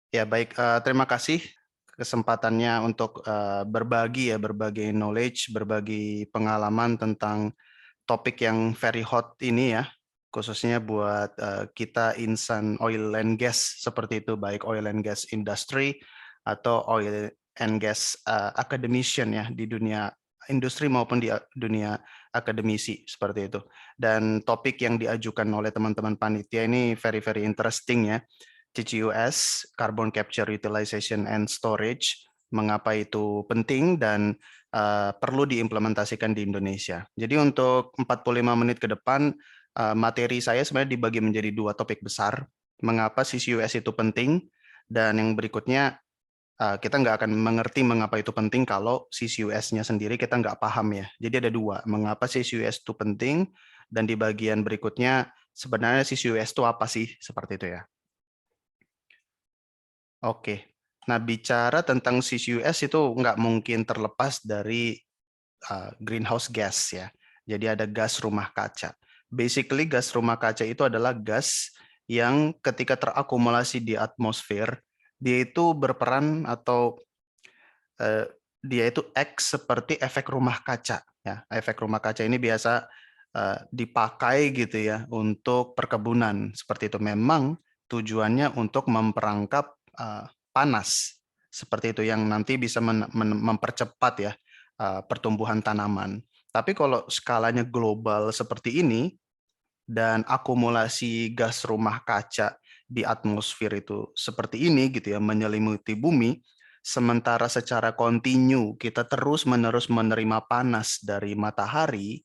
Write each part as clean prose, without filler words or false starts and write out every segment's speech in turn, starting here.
Ya, baik. Terima kasih kesempatannya untuk berbagi knowledge, berbagi pengalaman tentang topik yang very hot ini ya, khususnya buat kita insan oil and gas seperti itu, baik oil and gas industry atau oil and gas academician ya di dunia industri maupun di dunia akademisi seperti itu. Dan topik yang diajukan oleh teman-teman panitia ini very very interesting ya. CCUS, Carbon Capture Utilization and Storage, mengapa itu penting dan perlu diimplementasikan di Indonesia. Jadi untuk 45 menit ke depan, materi saya sebenarnya dibagi menjadi dua topik besar. Mengapa CCUS itu penting, dan yang berikutnya kita nggak akan mengerti mengapa itu penting kalau CCUS-nya sendiri kita nggak paham ya. Jadi ada dua, mengapa CCUS itu penting, dan di bagian berikutnya sebenarnya CCUS itu apa sih, seperti itu ya. Oke, nah bicara tentang CCUS itu nggak mungkin terlepas dari greenhouse gas ya. Jadi ada gas rumah kaca. Basically gas rumah kaca itu adalah gas yang ketika terakumulasi di atmosfer, dia itu berperan atau eh, dia itu X seperti efek rumah kaca. Ya, efek rumah kaca ini biasa dipakai gitu ya untuk perkebunan seperti itu. Memang tujuannya untuk memperangkap panas seperti itu yang nanti bisa mempercepat ya pertumbuhan tanaman. Tapi kalau skalanya global seperti ini dan akumulasi gas rumah kaca di atmosfer itu seperti ini gitu ya, menyelimuti bumi, sementara secara kontinu kita terus-menerus menerima panas dari matahari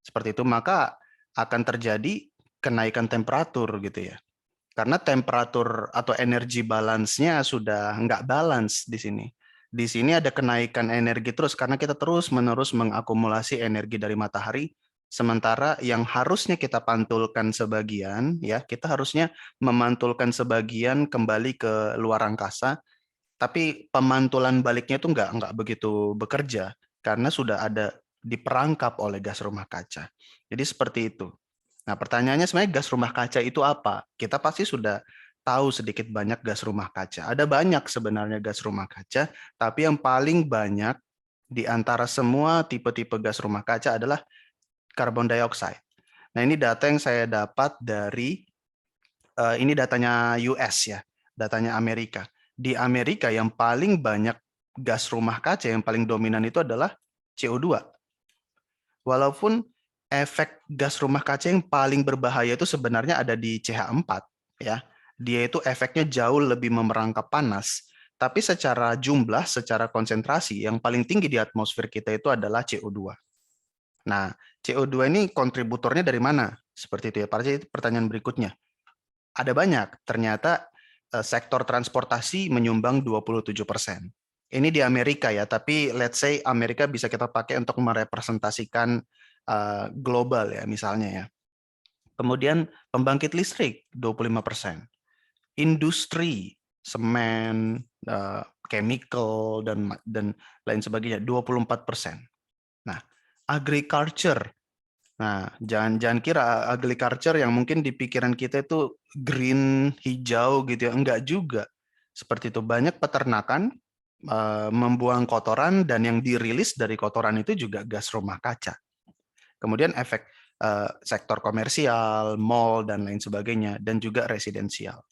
seperti itu, maka akan terjadi kenaikan temperatur gitu ya. Karena temperatur atau energi balance-nya sudah nggak balance di sini. Di sini ada kenaikan energi terus karena kita terus-menerus mengakumulasi energi dari matahari, sementara yang harusnya kita pantulkan sebagian, ya kita harusnya memantulkan sebagian kembali ke luar angkasa, tapi pemantulan baliknya itu nggak begitu bekerja karena sudah ada diperangkap oleh gas rumah kaca. Jadi seperti itu. Nah, pertanyaannya sebenarnya gas rumah kaca itu apa? Kita pasti sudah tahu sedikit banyak gas rumah kaca. Ada banyak sebenarnya gas rumah kaca, tapi yang paling banyak di antara semua tipe-tipe gas rumah kaca adalah karbon dioksida. Nah, ini data yang saya dapat dari ini datanya US ya, datanya Amerika. Di Amerika yang paling banyak gas rumah kaca yang paling dominan itu adalah CO2. Walaupun efek gas rumah kaca yang paling berbahaya itu sebenarnya ada di CH4 ya. Dia itu efeknya jauh lebih memerangkap panas, tapi secara jumlah, secara konsentrasi yang paling tinggi di atmosfer kita itu adalah CO2. Nah, CO2 ini kontributornya dari mana? Seperti itu ya. Pertanyaan berikutnya. Ada banyak. Ternyata sektor transportasi menyumbang 27%. Ini di Amerika ya, tapi let's say Amerika bisa kita pakai untuk merepresentasikan global ya misalnya ya. Kemudian pembangkit listrik 25%. Industri, semen, chemical dan lain sebagainya 24%. Nah, agriculture. Nah, jangan kira agriculture yang mungkin di pikiran kita itu green, hijau gitu ya. Enggak juga. Seperti itu. Banyak peternakan membuang kotoran dan yang dirilis dari kotoran itu juga gas rumah kaca. Kemudian efek sektor komersial, mall dan lain sebagainya dan juga residensial.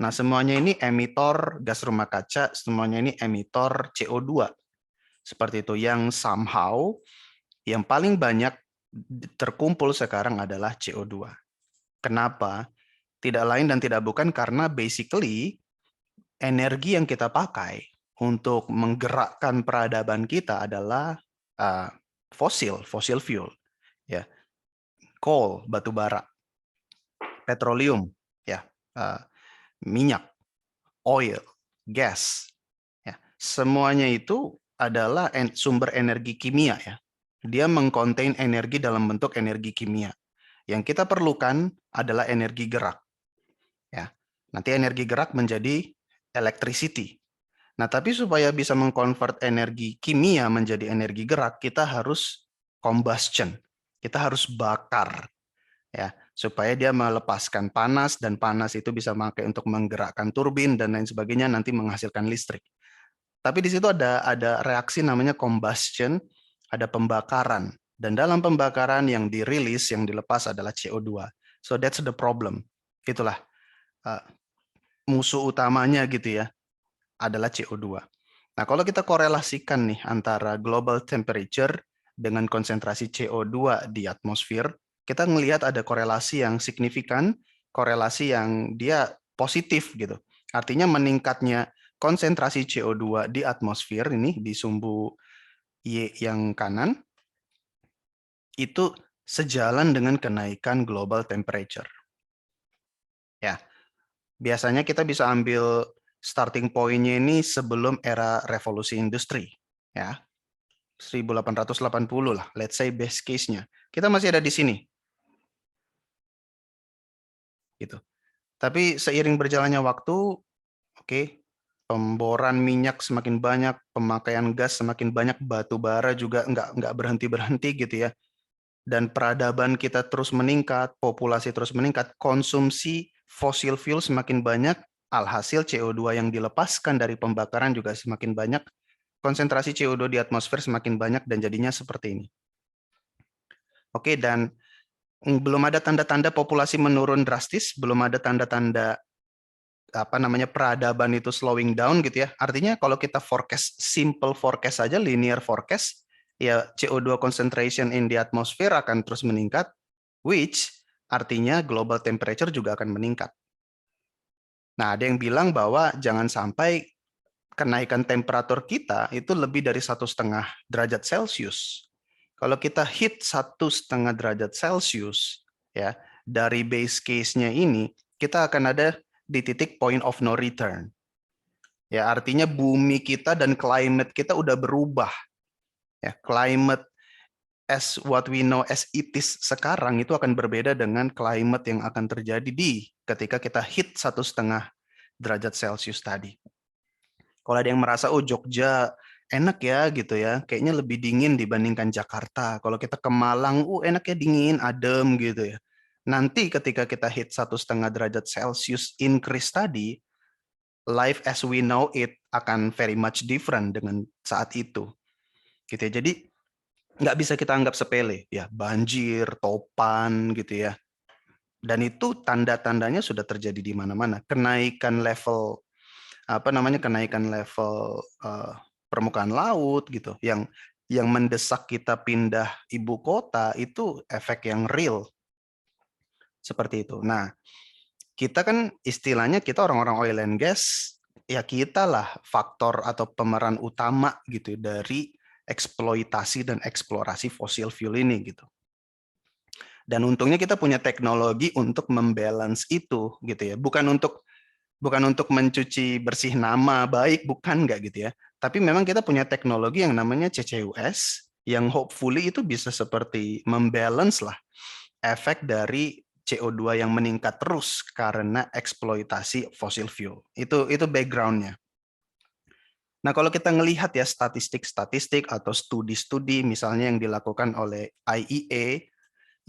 Nah, semuanya ini emitor gas rumah kaca, semuanya ini emitor CO2. Seperti itu yang somehow yang paling banyak terkumpul sekarang adalah CO2. Kenapa? Tidak lain dan tidak bukan karena basically energi yang kita pakai untuk menggerakkan peradaban kita adalah fossil fuel, ya, coal, batu bara, petroleum, ya, minyak, oil, gas, ya, semuanya itu adalah sumber energi kimia ya. Dia mengkontain energi dalam bentuk energi kimia. Yang kita perlukan adalah energi gerak. Ya, nanti energi gerak menjadi electricity. Nah, tapi supaya bisa mengkonvert energi kimia menjadi energi gerak, kita harus combustion. Kita harus bakar. Ya, supaya dia melepaskan panas, dan panas itu bisa memakai untuk menggerakkan turbin dan lain sebagainya, nanti menghasilkan listrik. Tapi di situ ada reaksi namanya combustion, ada pembakaran. Dan dalam pembakaran yang dirilis, yang dilepas adalah CO2. So that's the problem. Itulah musuh utamanya gitu ya, adalah CO2. Nah, kalau kita korelasikan nih antara global temperature dengan konsentrasi CO2 di atmosfer, kita ngelihat ada korelasi yang signifikan, korelasi yang dia positif gitu. Artinya meningkatnya konsentrasi CO2 di atmosfer ini di sumbu Y yang kanan itu sejalan dengan kenaikan global temperature. Ya, biasanya kita bisa ambil starting point-nya ini sebelum era revolusi industri, ya. 1880 lah, let's say best case-nya. Kita masih ada di sini. Gitu. Tapi seiring berjalannya waktu, oke, pemboran minyak semakin banyak, pemakaian gas semakin banyak, batu bara juga nggak berhenti-berhenti gitu ya. Dan peradaban kita terus meningkat, populasi terus meningkat, konsumsi fosil fuel semakin banyak, alhasil CO2 yang dilepaskan dari pembakaran juga semakin banyak, konsentrasi CO2 di atmosfer semakin banyak, dan jadinya seperti ini. Oke, dan belum ada tanda-tanda populasi menurun drastis, belum ada tanda-tanda peradaban itu slowing down gitu ya. Artinya kalau kita forecast, simple forecast saja, linear forecast, ya CO2 concentration in the atmosphere akan terus meningkat, which artinya global temperature juga akan meningkat. Nah, ada yang bilang bahwa jangan sampai kenaikan temperatur kita itu lebih dari 1,5 derajat Celcius. Kalau kita hit 1,5 derajat Celcius, ya, dari base case-nya ini, kita akan ada di titik point of no return. Ya, artinya bumi kita dan climate kita udah berubah. Ya, climate as what we know as it is sekarang itu akan berbeda dengan climate yang akan terjadi ketika kita hit 1,5 derajat Celcius tadi. Kalau ada yang merasa, oh Jogja enak ya gitu ya, kayaknya lebih dingin dibandingkan Jakarta. Kalau kita ke Malang, enak ya, dingin, adem gitu ya. Nanti ketika kita hit 1,5 derajat Celcius increase tadi, life as we know it akan very much different dengan saat itu. Gitu ya. Jadi nggak bisa kita anggap sepele ya, banjir, topan gitu ya. Dan itu tanda-tandanya sudah terjadi di mana-mana. Kenaikan level kenaikan level permukaan laut gitu yang mendesak kita pindah ibu kota, itu efek yang real seperti itu. Nah, kita kan istilahnya kita orang-orang oil and gas, ya kita lah faktor atau pemeran utama gitu dari eksploitasi dan eksplorasi fosil fuel ini gitu. Dan untungnya kita punya teknologi untuk membalance itu gitu ya. Bukan untuk mencuci bersih nama baik, bukan, nggak gitu ya. Tapi memang kita punya teknologi yang namanya CCUS, yang hopefully itu bisa seperti membalance lah efek dari CO2 yang meningkat terus karena eksploitasi fossil fuel. Itu background-nya. Nah, kalau kita ngelihat ya statistik-statistik atau studi-studi misalnya yang dilakukan oleh IEA,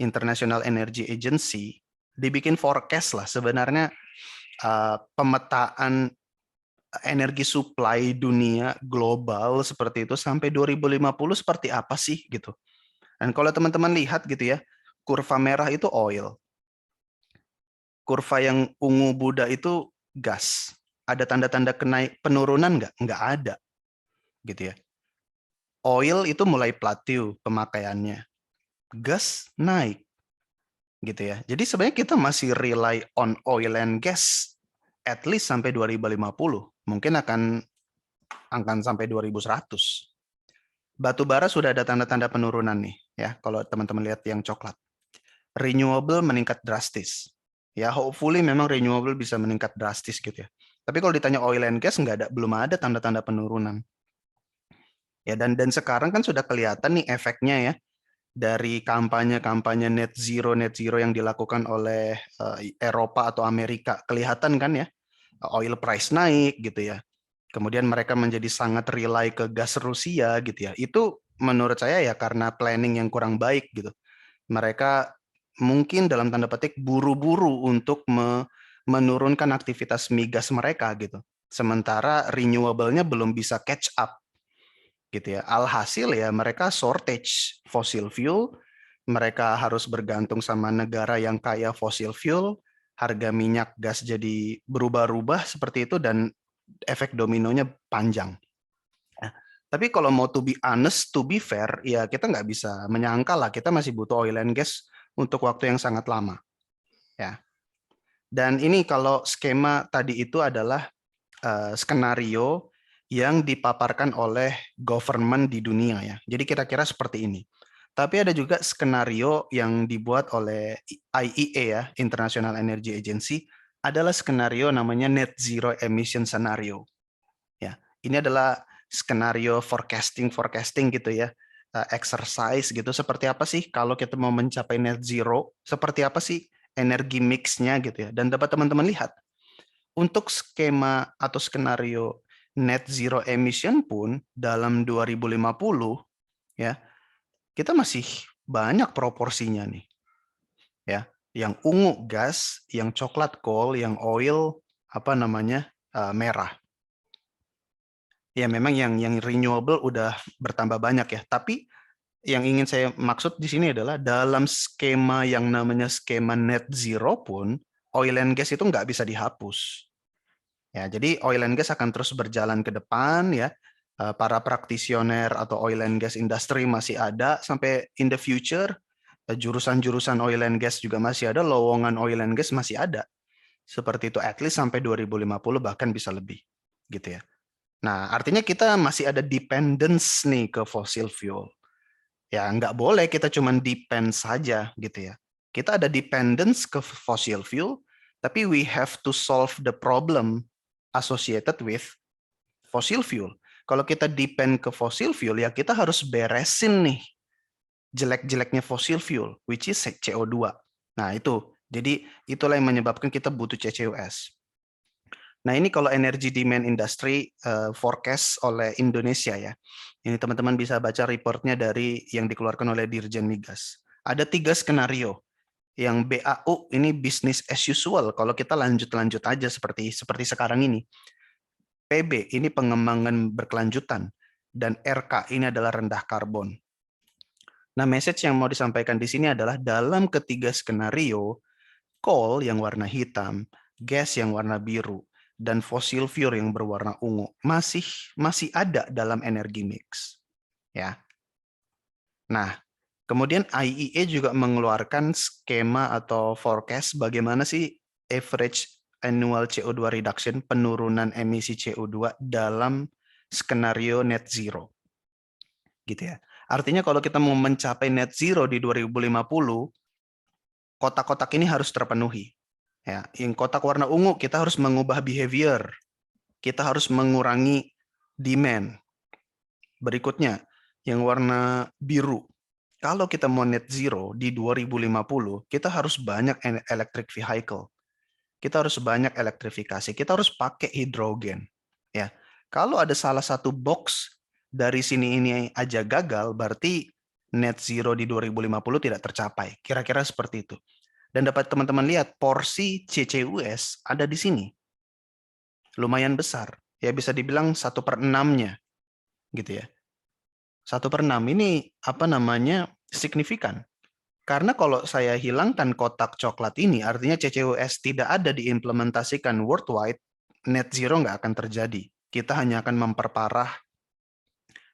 International Energy Agency, dibikin forecast lah sebenarnya pemetaan energi supply dunia global seperti itu sampai 2050 seperti apa sih gitu. Dan kalau teman-teman lihat gitu ya, kurva merah itu oil. Kurva yang ungu Buddha itu gas. Ada tanda-tanda penurunan nggak? Nggak ada. Gitu ya. Oil itu mulai plateau pemakaiannya. Gas naik. Gitu ya. Jadi sebenarnya kita masih rely on oil and gas at least sampai 2050. Mungkin akan sampai 2100. Batu bara sudah ada tanda-tanda penurunan nih ya, kalau teman-teman lihat yang coklat. Renewable meningkat drastis. Ya, hopefully memang renewable bisa meningkat drastis gitu ya. Tapi kalau ditanya oil and gas belum ada tanda-tanda penurunan. Ya, dan sekarang kan sudah kelihatan nih efeknya ya dari kampanye-kampanye net zero yang dilakukan oleh Eropa atau Amerika. Kelihatan kan ya, oil price naik gitu ya. Kemudian mereka menjadi sangat rely ke gas Rusia gitu ya. Itu menurut saya ya karena planning yang kurang baik gitu. Mereka mungkin dalam tanda petik buru-buru untuk menurunkan aktivitas migas mereka gitu. Sementara renewable-nya belum bisa catch up gitu ya. Alhasil ya mereka shortage fossil fuel, mereka harus bergantung sama negara yang kaya fossil fuel, harga minyak gas jadi berubah-ubah seperti itu dan efek dominonya panjang. Nah, tapi kalau mau to be honest, to be fair, ya kita nggak bisa menyangkal lah kita masih butuh oil and gas untuk waktu yang sangat lama. Ya. Dan ini kalau skema tadi itu adalah skenario yang dipaparkan oleh government di dunia ya. Jadi kira-kira seperti ini. Tapi ada juga skenario yang dibuat oleh IEA ya, International Energy Agency, adalah skenario namanya net zero emission scenario. Ya, ini adalah skenario forecasting gitu ya, exercise gitu. Seperti apa sih kalau kita mau mencapai net zero? Seperti apa sih energi mix-nya gitu ya? Dan dapat teman-teman lihat untuk skema atau skenario net zero emission pun dalam 2050 ya, kita masih banyak proporsinya nih. Ya, yang ungu gas, yang coklat coal, yang oil apa namanya? Merah. Ya memang yang renewable udah bertambah banyak ya, tapi yang ingin saya maksud di sini adalah dalam skema yang namanya skema net zero pun oil and gas itu nggak bisa dihapus. Ya, jadi oil and gas akan terus berjalan ke depan ya. Para praktisioner atau oil and gas industry masih ada sampai in the future. Jurusan-jurusan oil and gas juga masih ada, lowongan oil and gas masih ada. Seperti itu at least sampai 2050 bahkan bisa lebih gitu ya. Nah, artinya kita masih ada dependence nih ke fossil fuel. Ya, nggak boleh kita cuma depend saja gitu ya. Kita ada dependence ke fossil fuel, tapi we have to solve the problem associated with fossil fuel. Kalau kita depend ke fossil fuel, ya kita harus beresin nih jelek-jeleknya fossil fuel, which is CO2. Nah, itu. Jadi, itulah yang menyebabkan kita butuh CCUS. Nah, ini kalau energy demand industry forecast oleh Indonesia ya. Ini teman-teman bisa baca reportnya dari yang dikeluarkan oleh Dirjen Migas. Ada 3 skenario. Yang BAU ini business as usual kalau kita lanjut-lanjut aja seperti sekarang ini. PB ini pengembangan berkelanjutan dan RK ini adalah rendah karbon. Nah, message yang mau disampaikan di sini adalah dalam ketiga skenario, coal yang warna hitam, gas yang warna biru, dan fossil fuel yang berwarna ungu masih ada dalam energi mix. Ya. Nah, kemudian IEA juga mengeluarkan skema atau forecast bagaimana sih average annual CO2 reduction, penurunan emisi CO2 dalam skenario net zero. Gitu ya. Artinya kalau kita mau mencapai net zero di 2050, kotak-kotak ini harus terpenuhi. Ya, yang kotak warna ungu kita harus mengubah behavior. Kita harus mengurangi demand. Berikutnya, yang warna biru. Kalau kita mau net zero di 2050, kita harus banyak electric vehicle. Kita harus banyak elektrifikasi. Kita harus pakai hidrogen. Ya, kalau ada salah satu box dari sini ini aja gagal, berarti net zero di 2050 tidak tercapai. Kira-kira seperti itu. Dan dapat teman-teman lihat porsi CCUS ada di sini. Lumayan besar. Ya bisa dibilang 1/6-nya. Gitu ya. 1/6 ini apa namanya signifikan. Karena kalau saya hilangkan kotak coklat ini, artinya CCUS tidak ada diimplementasikan worldwide, net zero nggak akan terjadi. Kita hanya akan memperparah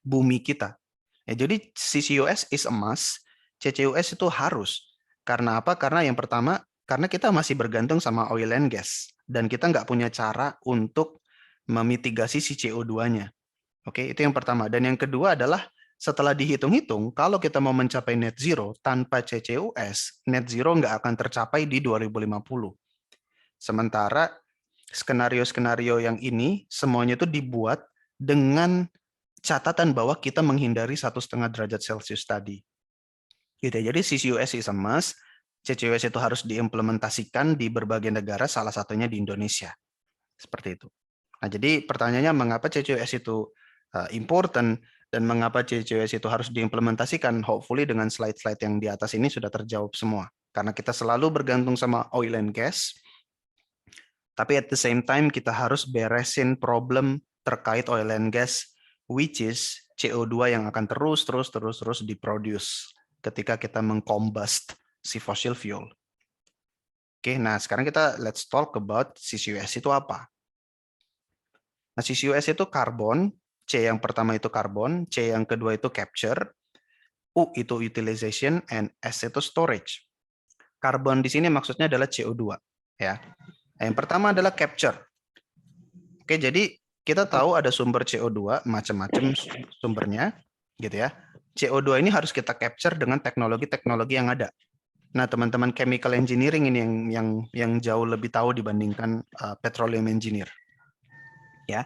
bumi kita. Ya, jadi CCUS is a must, CCUS itu harus. Karena apa? Karena yang pertama, karena kita masih bergantung sama oil and gas. Dan kita nggak punya cara untuk memitigasi si CO2-nya. Oke, itu yang pertama. Dan yang kedua adalah setelah dihitung-hitung, kalau kita mau mencapai net zero tanpa CCUS, net zero nggak akan tercapai di 2050. Sementara skenario-skenario yang ini semuanya itu dibuat dengan catatan bahwa kita menghindari 1,5 derajat Celcius tadi. Gitu ya. Jadi CCUS is a must, CCUS itu harus diimplementasikan di berbagai negara, salah satunya di Indonesia. Seperti itu. Nah, jadi pertanyaannya mengapa CCUS itu important dan mengapa CCUS itu harus diimplementasikan? Hopefully dengan slide-slide yang di atas ini sudah terjawab semua. karena kita selalu bergantung sama oil and gas. Tapi at the same time kita harus beresin problem terkait oil and gas, which is CO2 yang akan terus diproduce ketika kita mengcombust si fossil fuel. Oke, nah sekarang let's talk about CCUS itu apa. Nah, CCUS itu karbon, C yang pertama itu karbon, C yang kedua itu capture, U itu utilization, and S itu storage. Karbon di sini maksudnya adalah CO2, ya. Yang pertama adalah capture. Oke, jadi kita tahu ada sumber CO2 macam-macam sumbernya, gitu ya. CO2 ini harus kita capture dengan teknologi-teknologi yang ada. Nah, teman-teman chemical engineering ini yang jauh lebih tahu dibandingkan petroleum engineer. Ya.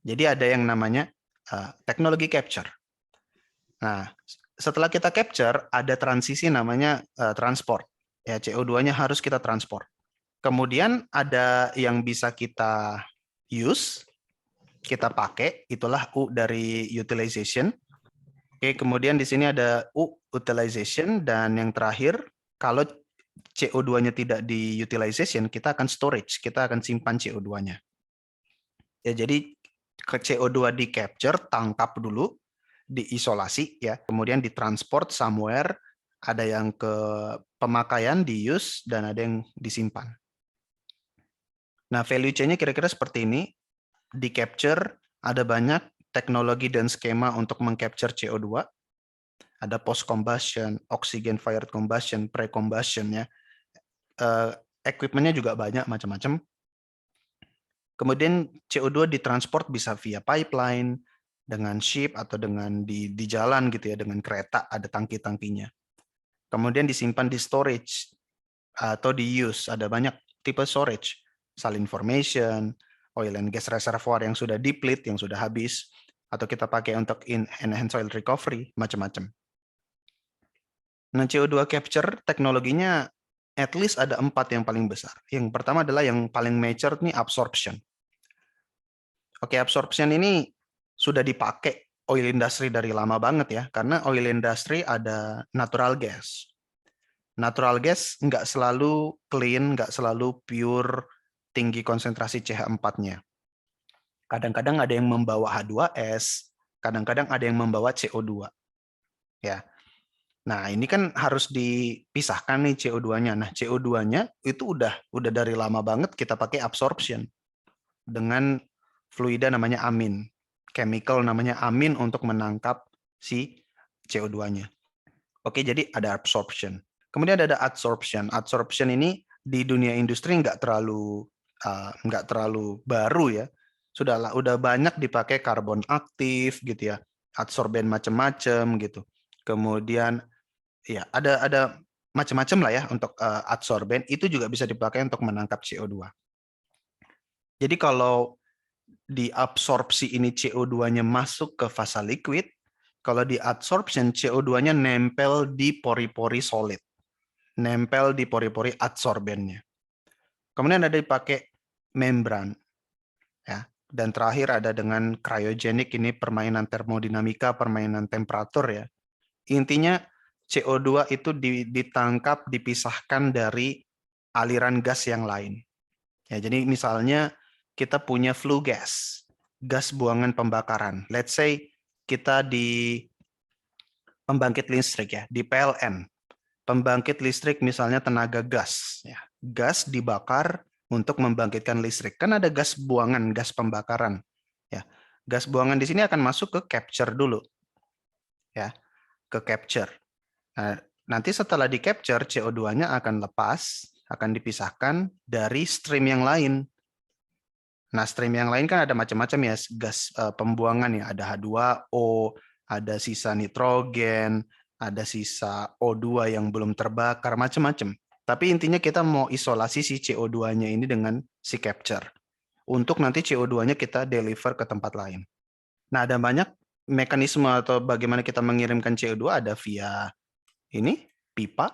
Jadi ada yang namanya teknologi capture. Nah, setelah kita capture, ada transisi namanya transport. Ya, CO2-nya harus kita transport. Kemudian ada yang bisa kita use, kita pakai, itulah U dari utilization. Oke, kemudian di sini ada U utilization, dan yang terakhir, kalau CO2-nya tidak di utilization, kita akan storage, kita akan simpan CO2-nya. Ya, jadi ke CO2 di capture, tangkap dulu, diisolasi ya, kemudian ditransport somewhere, ada yang ke pemakaian, di use, dan ada yang disimpan. Nah, value chain-nya kira-kira seperti ini. Di capture ada banyak teknologi dan skema untuk mengcapture CO2. Ada post combustion, oxygen fired combustion, pre-combustion ya. Equipment-nya juga banyak macam-macam. Kemudian CO2 ditransport bisa via pipeline, dengan ship atau dengan di jalan gitu ya, dengan kereta ada tangki-tangkinya. Kemudian disimpan di storage atau di use, ada banyak tipe storage, salin formation, oil and gas reservoir yang sudah deplete, yang sudah habis, atau kita pakai untuk enhanced oil recovery, macam-macam. Nah, CO2 capture teknologinya at least ada 4 yang paling besar. Yang pertama adalah yang paling mature nih, absorption. Oke, absorption ini sudah dipakai oil industry dari lama banget ya, karena oil industry ada natural gas. Natural gas nggak selalu clean, nggak selalu pure, tinggi konsentrasi CH4-nya. Kadang-kadang ada yang membawa H2S, kadang-kadang ada yang membawa CO2. Ya. Nah, ini kan harus dipisahkan nih CO2-nya. Nah, CO2-nya itu udah dari lama banget kita pakai absorption dengan fluida namanya amin. Chemical namanya amin untuk menangkap si CO2-nya. Oke, jadi ada absorption. Kemudian ada adsorption. Adsorption ini di dunia industri nggak terlalu baru ya. Udah banyak dipakai karbon aktif gitu ya, adsorben macam-macam gitu. Kemudian ya ada macam-macam lah ya untuk adsorben, itu juga bisa dipakai untuk menangkap CO2. Jadi kalau diabsorpsi ini CO2-nya masuk ke fasa liquid, kalau di adsorption CO2-nya nempel di pori-pori solid, nempel di pori-pori adsorbennya. Kemudian ada dipakai membran, ya. Dan terakhir ada dengan cryogenic, ini permainan termodinamika, permainan temperatur ya. Intinya CO2 itu ditangkap, dipisahkan dari aliran gas yang lain. Ya, jadi misalnya kita punya flue gas, gas buangan pembakaran. Let's say kita di pembangkit listrik ya, di PLN. Pembangkit listrik misalnya tenaga gas. Ya. Gas dibakar untuk membangkitkan listrik. Kan ada gas buangan, gas pembakaran. Ya. Gas buangan di sini akan masuk ke capture dulu. Ya, ke capture. Nah, nanti setelah di capture, CO2-nya akan lepas, akan dipisahkan dari stream yang lain. Nah, stream yang lain kan ada macam-macam ya, gas pembuangan ya, ada H2O, ada sisa nitrogen, ada sisa O2 yang belum terbakar, macam-macam. Tapi intinya kita mau isolasi si CO2-nya ini dengan si capture. Untuk nanti CO2-nya kita deliver ke tempat lain. Nah, ada banyak mekanisme atau bagaimana kita mengirimkan CO2, ada via ini, pipa.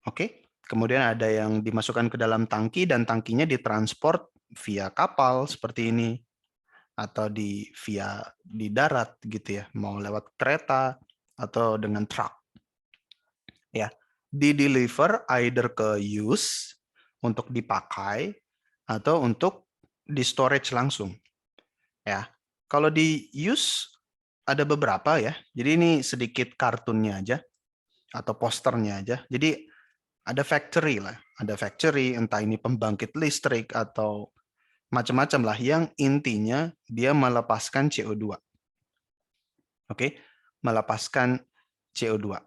Oke. Kemudian ada yang dimasukkan ke dalam tangki dan tangkinya ditransport via kapal seperti ini, atau di darat gitu ya, mau lewat kereta atau dengan truk. Ya. di-deliver either ke use, untuk dipakai, atau untuk di-storage langsung. Ya, kalau di use ada beberapa ya. Jadi ini sedikit kartunnya aja atau posternya aja. Jadi ada factory lah, ada factory, entah ini pembangkit listrik atau macam-macam lah, yang intinya dia melepaskan CO2. Oke, melepaskan CO2.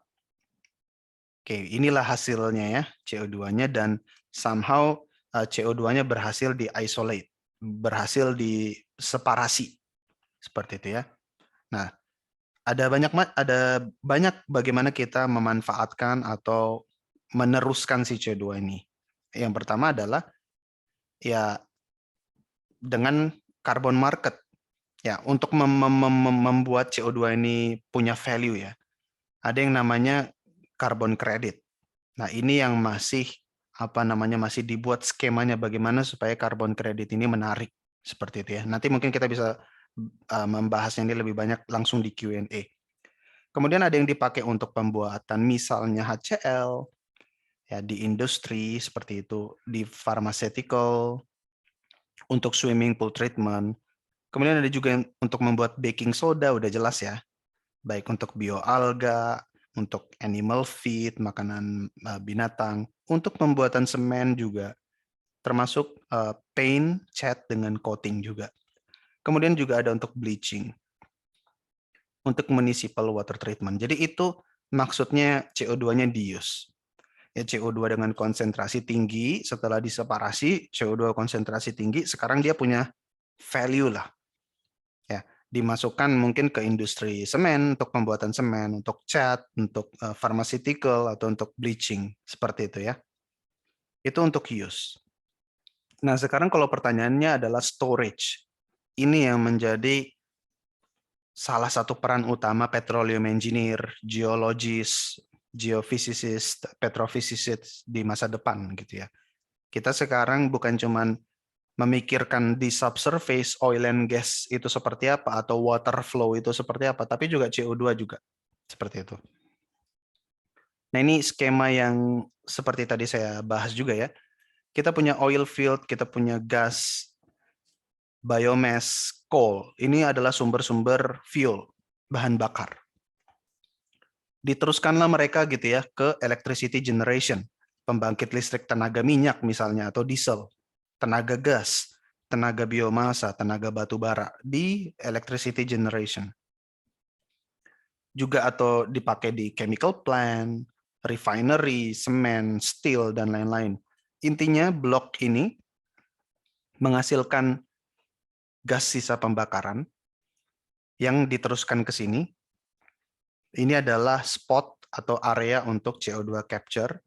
Oke, inilah hasilnya ya, CO2-nya, dan somehow CO2-nya berhasil di-isolate, berhasil diseparasi, seperti itu ya. Nah, ada banyak bagaimana kita memanfaatkan atau meneruskan si CO2 ini. Yang pertama adalah ya dengan carbon market. Ya, untuk membuat CO2 ini punya value ya. Ada yang namanya carbon credit. Nah, ini yang masih masih dibuat skemanya bagaimana supaya carbon credit ini menarik, seperti itu ya. Nanti mungkin kita bisa membahasnya ini lebih banyak langsung di Q&A. Kemudian ada yang dipakai untuk pembuatan misalnya HCl ya, di industri seperti itu, di pharmaceutical, untuk swimming pool treatment. Kemudian ada juga yang untuk membuat baking soda, udah jelas ya. Baik untuk bioalga, untuk animal feed, makanan binatang, untuk pembuatan semen juga, termasuk paint, cat dengan coating juga. Kemudian juga ada untuk bleaching, untuk municipal water treatment. Jadi itu maksudnya CO2-nya diuse. Ya, CO2 dengan konsentrasi tinggi, setelah diseparasi, CO2 konsentrasi tinggi, sekarang dia punya value lah. Ya, dimasukkan mungkin ke industri semen, untuk pembuatan semen, untuk cat, untuk pharmaceutical, atau untuk bleaching, seperti itu ya. Itu untuk use. Nah, sekarang kalau pertanyaannya adalah storage. Ini yang menjadi salah satu peran utama petroleum engineer, geologis, geophysicist, petrophysicist di masa depan gitu ya. Kita sekarang bukan cuman memikirkan di subsurface oil and gas itu seperti apa, atau water flow itu seperti apa, tapi juga CO2 juga seperti itu. Nah, ini skema yang seperti tadi saya bahas juga ya. Kita punya oil field, kita punya gas, biomass, coal. Ini adalah sumber-sumber fuel, bahan bakar. Diteruskanlah mereka gitu ya ke electricity generation, pembangkit listrik tenaga minyak misalnya, atau diesel, tenaga gas, tenaga biomasa, tenaga batu bara di electricity generation. Juga atau dipakai di chemical plant, refinery, semen, steel, dan lain-lain. Intinya blok ini menghasilkan gas sisa pembakaran yang diteruskan ke sini. Ini adalah spot atau area untuk CO2 capture.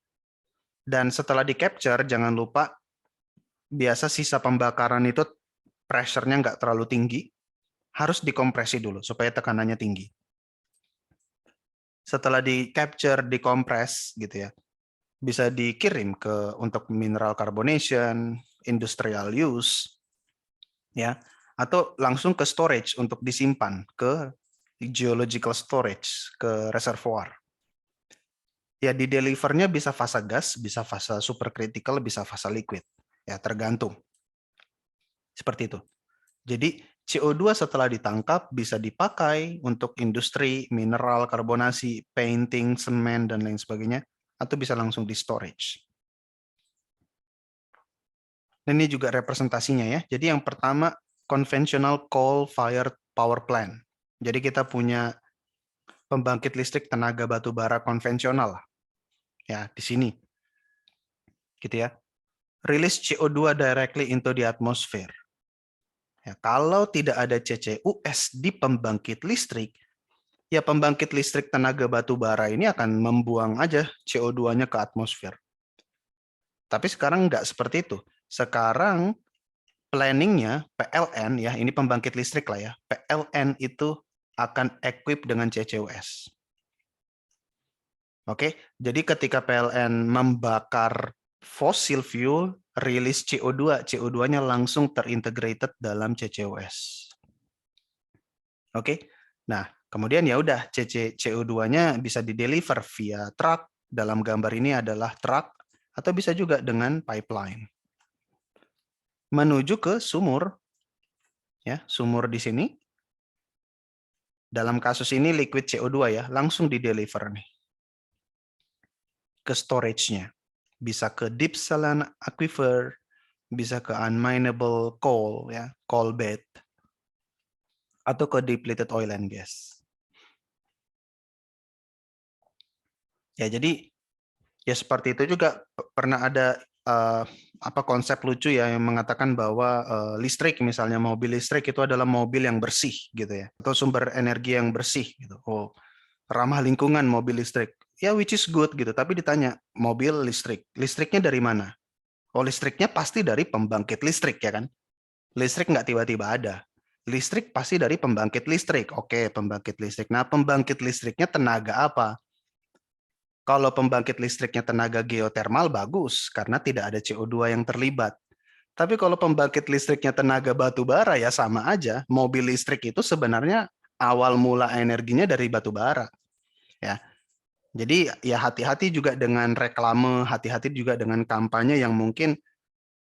Dan setelah di capture, jangan lupa biasa sisa pembakaran itu pressure-nya nggak terlalu tinggi, harus dikompresi dulu supaya tekanannya tinggi. Setelah di capture, dikompres gitu ya, bisa dikirim ke untuk mineral carbonation, industrial use, ya, atau langsung ke storage untuk disimpan ke geological storage, ke reservoir. Ya, di delivernya bisa fase gas, bisa fase supercritical, bisa fase liquid. Ya, tergantung. Seperti itu. Jadi CO2 setelah ditangkap bisa dipakai untuk industri, mineral, karbonasi, painting, semen, dan lain sebagainya, atau bisa langsung di storage. Dan ini juga representasinya ya. Jadi yang pertama, conventional coal-fired power plant. Jadi kita punya pembangkit listrik tenaga batu bara konvensional. Ya, di sini. Gitu ya. Release CO2 directly into the atmosphere. Ya, kalau tidak ada CCUS di pembangkit listrik, ya pembangkit listrik tenaga batu bara ini akan membuang aja CO2-nya ke atmosfer. Tapi sekarang nggak seperti itu. Sekarang planningnya PLN ya, ini pembangkit listrik lah ya, PLN itu akan equip dengan CCUS. Oke, jadi ketika PLN membakar fossil fuel, rilis CO2, CO2-nya langsung terintegrated dalam CCUS. Oke, nah kemudian ya udah CO2-nya bisa dideliver via truck, dalam gambar ini adalah truck, atau bisa juga dengan pipeline. Menuju ke sumur, ya, sumur di sini. Dalam kasus ini liquid CO2 ya, langsung di-deliver nih ke storage-nya. Bisa ke deep saline aquifer, bisa ke unminable coal ya, coal bed, atau ke depleted oil and gas. Ya, jadi ya seperti itu juga pernah ada konsep lucu ya yang mengatakan bahwa listrik, misalnya mobil listrik itu adalah mobil yang bersih gitu ya, atau sumber energi yang bersih gitu. Oh, ramah lingkungan mobil listrik. Ya, which is good gitu. Tapi ditanya, mobil listrik, listriknya dari mana? Oh, listriknya pasti dari pembangkit listrik ya kan? Listrik nggak tiba-tiba ada. Listrik pasti dari pembangkit listrik. Oke, pembangkit listrik. Nah, pembangkit listriknya tenaga apa? Kalau pembangkit listriknya tenaga geotermal, bagus, karena tidak ada CO2 yang terlibat. Tapi kalau pembangkit listriknya tenaga batu bara, ya sama aja. Mobil listrik itu sebenarnya awal mula energinya dari batu bara. Ya. Jadi ya hati-hati juga dengan reklame, hati-hati juga dengan kampanye yang mungkin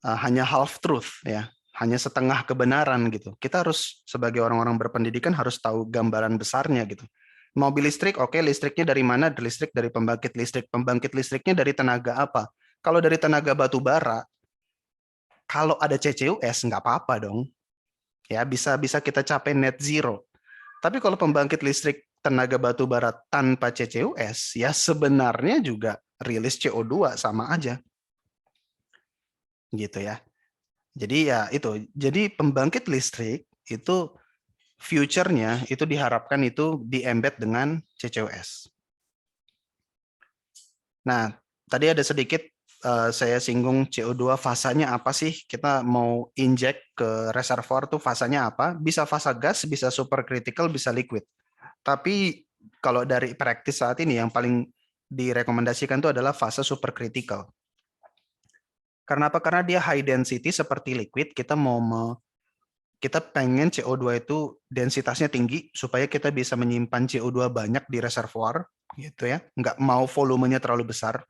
hanya half truth ya, hanya setengah kebenaran gitu. Kita harus sebagai orang-orang berpendidikan harus tahu gambaran besarnya gitu. Mobil listrik, oke, listriknya dari mana? Listrik dari pembangkit listrik. Pembangkit listriknya dari tenaga apa? Kalau dari tenaga batu bara, kalau ada CCUS nggak apa-apa dong. Ya, bisa bisa kita capai net zero. Tapi kalau pembangkit listrik tenaga batu bara tanpa CCUS, ya sebenarnya juga rilis CO2 sama aja. Gitu ya. Jadi ya itu. Jadi pembangkit listrik itu future-nya itu diharapkan itu di-embed dengan CCUS. Nah, tadi ada sedikit saya singgung CO2 fasanya apa sih? Kita mau inject ke reservoir tuh fasanya apa? Bisa fasa gas, bisa supercritical, bisa liquid. Tapi kalau dari praktis saat ini yang paling direkomendasikan itu adalah fase supercritical. Karena apa? Karena dia high density seperti liquid, kita pengen CO2 itu densitasnya tinggi supaya kita bisa menyimpan CO2 banyak di reservoir gitu ya. Nggak mau volumenya terlalu besar.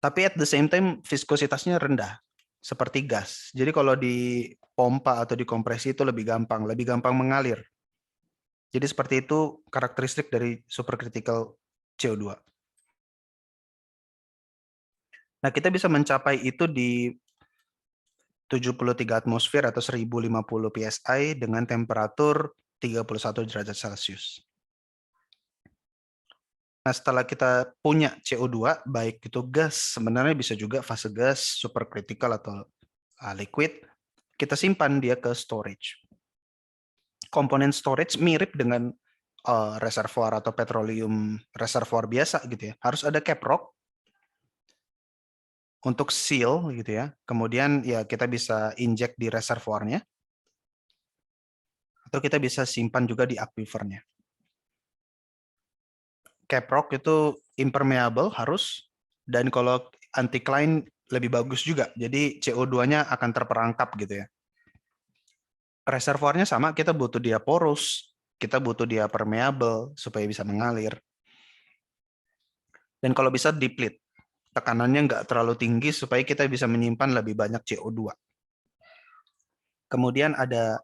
Tapi at the same time viskositasnya rendah seperti gas. Jadi kalau di pompa atau di kompresi itu lebih gampang mengalir. Jadi seperti itu karakteristik dari supercritical CO2. Nah, kita bisa mencapai itu di 73 atmosfer atau 1050 psi dengan temperatur 31 derajat Celcius. Nah, setelah kita punya CO2, baik itu gas, sebenarnya bisa juga fase gas, supercritical atau liquid, kita simpan dia ke storage. Komponen storage mirip dengan reservoir atau petroleum reservoir biasa gitu ya. Harus ada cap rock untuk seal gitu ya. Kemudian ya kita bisa inject di reservoirnya atau kita bisa simpan juga di aquifernya. Cap rock itu impermeable harus, dan kalau anticline lebih bagus juga. Jadi CO2-nya akan terperangkap gitu ya. Reservoirnya sama, kita butuh dia porous, kita butuh dia permeable supaya bisa mengalir. Dan kalau bisa deplete, tekanannya nggak terlalu tinggi supaya kita bisa menyimpan lebih banyak CO2. Kemudian ada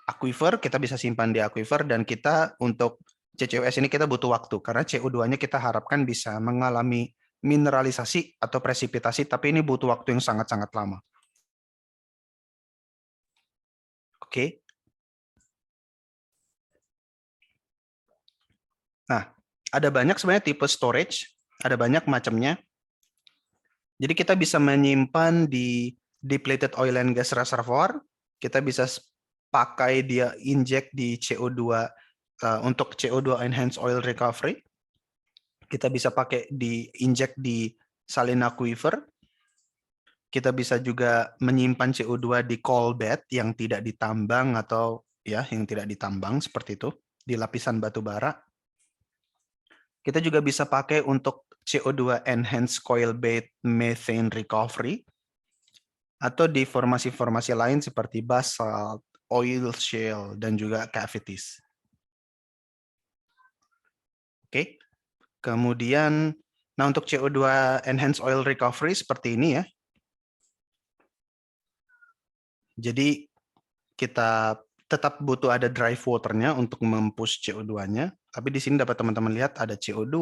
aquifer, kita bisa simpan di aquifer, dan kita untuk CCUS ini kita butuh waktu karena CO2-nya kita harapkan bisa mengalami mineralisasi atau presipitasi, tapi ini butuh waktu yang sangat-sangat lama. Oke. Nah, ada banyak sebenarnya tipe storage, ada banyak macamnya. Jadi kita bisa menyimpan di depleted oil and gas reservoir, kita bisa pakai dia inject di CO2 untuk CO2 enhanced oil recovery. Kita bisa pakai di inject di saline aquifer. Kita bisa juga menyimpan CO2 di coal bed yang tidak ditambang atau ya yang tidak ditambang seperti itu di lapisan batu bara. Kita juga bisa pakai untuk CO2 enhanced coal bed methane recovery atau di formasi-formasi lain seperti basalt, oil shale, dan juga cavities. Oke. Kemudian, nah untuk CO2 Enhanced Oil Recovery seperti ini ya. Jadi kita tetap butuh ada dry water-nya untuk mempush CO2-nya. Tapi di sini dapat teman-teman lihat ada CO2,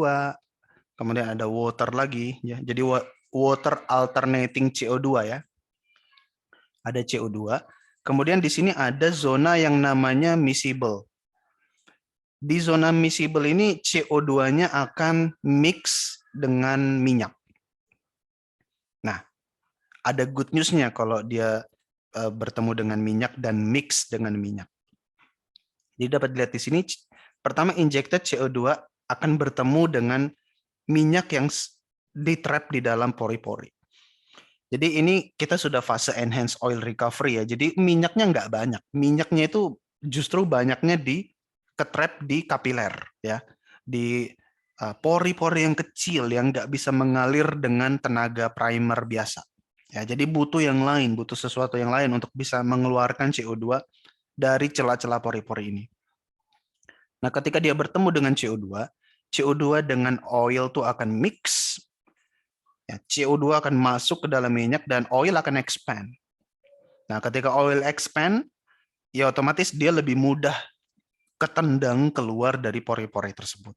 kemudian ada water lagi. Ya. Jadi water alternating CO2 ya. Ada CO2. Kemudian di sini ada zona yang namanya miscible. Di zona miscible ini CO2-nya akan mix dengan minyak. Nah, ada good news-nya kalau dia bertemu dengan minyak dan mix dengan minyak. Jadi dapat dilihat di sini, pertama injected CO2 akan bertemu dengan minyak yang di-trap di dalam pori-pori. Jadi ini kita sudah fase enhanced oil recovery ya. Jadi minyaknya nggak banyak. Minyaknya itu justru banyaknya di ketrap di kapiler ya, di pori-pori yang kecil yang nggak bisa mengalir dengan tenaga primer biasa. Ya, jadi butuh yang lain, butuh sesuatu yang lain untuk bisa mengeluarkan CO2 dari celah-celah pori-pori ini. Nah, ketika dia bertemu dengan CO2, CO2 dengan oil tuh akan mix. Ya, CO2 akan masuk ke dalam minyak dan oil akan expand. Nah, ketika oil expand, ya otomatis dia lebih mudah ketendang keluar dari pori-pori tersebut.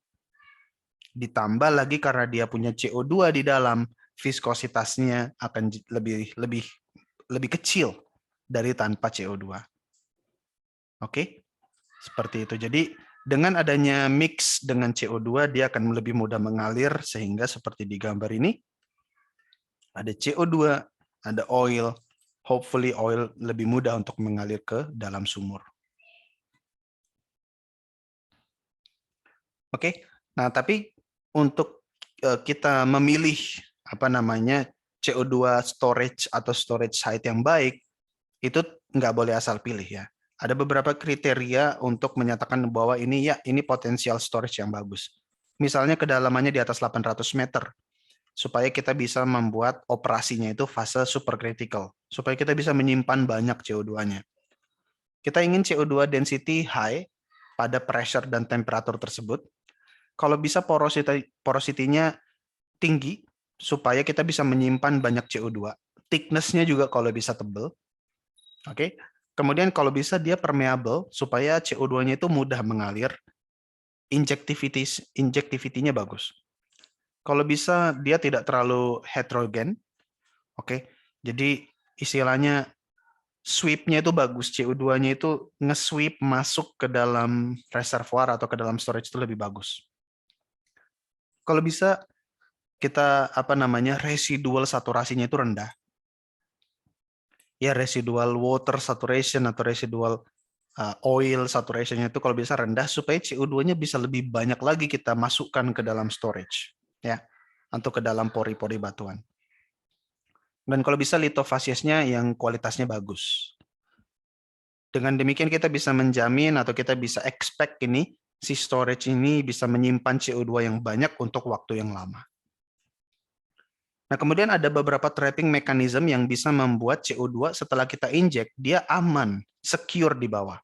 Ditambah lagi karena dia punya CO2 di dalam, viskositasnya akan lebih kecil dari tanpa CO2. Oke, seperti itu. Jadi dengan adanya mix dengan CO2, dia akan lebih mudah mengalir sehingga seperti di gambar ini, ada CO2, ada oil, hopefully oil lebih mudah untuk mengalir ke dalam sumur. Oke, nah tapi untuk kita memilih CO2 storage atau storage site yang baik, itu nggak boleh asal pilih ya. Ada beberapa kriteria untuk menyatakan bahwa ini potensial storage yang bagus. Misalnya kedalamannya di atas 800 meter, supaya kita bisa membuat operasinya itu fase supercritical, supaya kita bisa menyimpan banyak CO2-nya. Kita ingin CO2 density high pada pressure dan temperatur tersebut. Kalau bisa porosity-nya tinggi, supaya kita bisa menyimpan banyak CO2. Thickness-nya juga kalau bisa tebal. Oke. Kemudian kalau bisa dia permeable, supaya CO2-nya itu mudah mengalir. Injectivity-nya bagus. Kalau bisa dia tidak terlalu heterogen. Oke. Jadi istilahnya sweep-nya itu bagus, CO2-nya itu nge-sweep masuk ke dalam reservoir atau ke dalam storage itu lebih bagus. Kalau bisa kita residual saturasinya itu rendah. Ya residual water saturation atau residual oil saturation-nya itu kalau bisa rendah supaya CO2-nya bisa lebih banyak lagi kita masukkan ke dalam storage ya, atau ke dalam pori-pori batuan. Dan kalau bisa litofasiesnya yang kualitasnya bagus. Dengan demikian kita bisa menjamin atau kita bisa expect ini si storage ini bisa menyimpan CO2 yang banyak untuk waktu yang lama. Nah, kemudian ada beberapa trapping mechanism yang bisa membuat CO2 setelah kita inject dia aman, secure di bawah.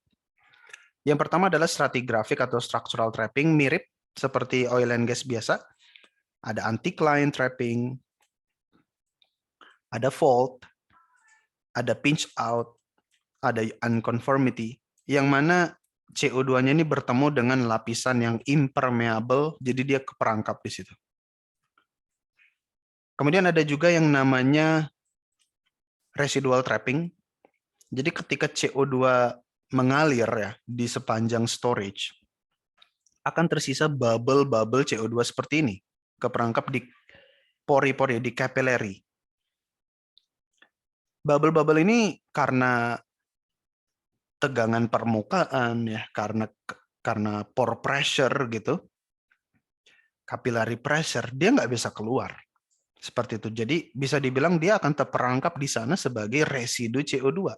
Yang pertama adalah stratigraphic atau structural trapping, mirip seperti oil and gas biasa. Ada anticline trapping, ada fault, ada pinch out, ada unconformity, yang mana CO2-nya ini bertemu dengan lapisan yang impermeable, jadi dia keperangkap di situ. Kemudian ada juga yang namanya residual trapping. Jadi ketika CO2 mengalir ya di sepanjang storage, akan tersisa bubble-bubble CO2 seperti ini, keperangkap di pori-pori, di capillary. Bubble-bubble ini karena tegangan permukaan ya, karena pore pressure gitu, capillary pressure, dia nggak bisa keluar. Seperti itu. Jadi bisa dibilang dia akan terperangkap di sana sebagai residu CO2.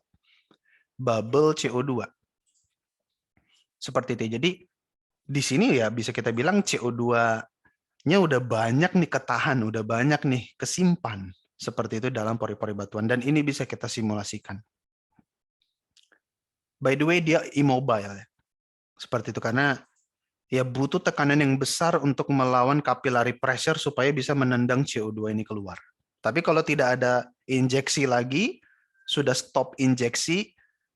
Bubble CO2. Seperti itu. Jadi di sini ya bisa kita bilang CO2-nya udah banyak nih ketahan, udah banyak nih kesimpan. Seperti itu dalam pori-pori batuan. Dan ini bisa kita simulasikan. By the way, dia immobile. Seperti itu karena ya butuh tekanan yang besar untuk melawan capillary pressure supaya bisa menendang CO2 ini keluar. Tapi kalau tidak ada injeksi lagi, sudah stop injeksi,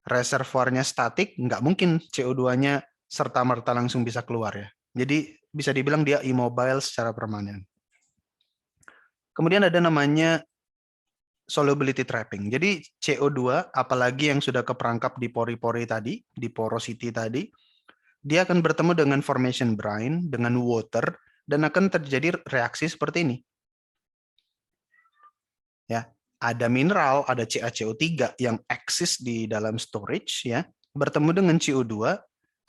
reservoirnya statik, nggak mungkin CO2-nya serta-merta langsung bisa keluar ya. Jadi bisa dibilang dia immobile secara permanen. Kemudian ada namanya solubility trapping. Jadi CO2, apalagi yang sudah keperangkap di pori-pori tadi, di porosity tadi, dia akan bertemu dengan formation brine, dengan water, dan akan terjadi reaksi seperti ini. Ya, ada mineral, ada CaCO3 yang eksis di dalam storage, ya, bertemu dengan CO2,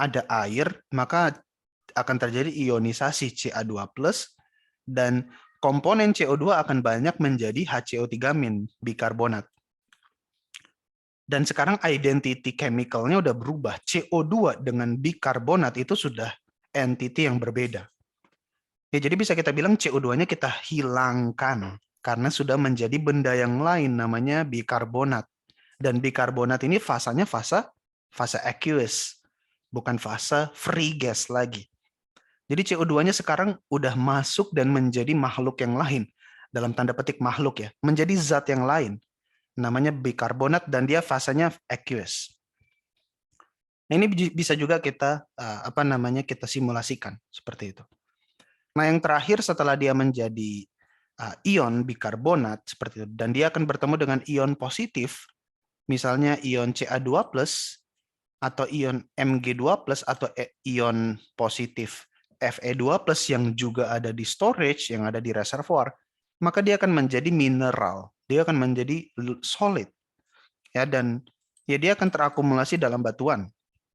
ada air, maka akan terjadi ionisasi Ca2+, dan komponen CO2 akan banyak menjadi HCO3- bikarbonat. Dan sekarang identity chemicalnya udah berubah. CO2 dengan bikarbonat itu sudah entity yang berbeda. Ya, jadi bisa kita bilang CO2-nya kita hilangkan karena sudah menjadi benda yang lain namanya bikarbonat. Dan bikarbonat ini fasanya fase aqueous, bukan fase free gas lagi. Jadi CO2-nya sekarang udah masuk dan menjadi makhluk yang lain. Dalam tanda petik makhluk ya, menjadi zat yang lain. Namanya bikarbonat dan dia fasanya aqueous. Nah, ini bisa juga kita kita simulasikan seperti itu. Nah, yang terakhir setelah dia menjadi ion bikarbonat seperti itu dan dia akan bertemu dengan ion positif, misalnya ion Ca2+ atau ion Mg2+ atau ion positif Fe2+ yang juga ada di storage, yang ada di reservoir, maka dia akan menjadi mineral, dia akan menjadi solid. Ya, dan ya dia akan terakumulasi dalam batuan.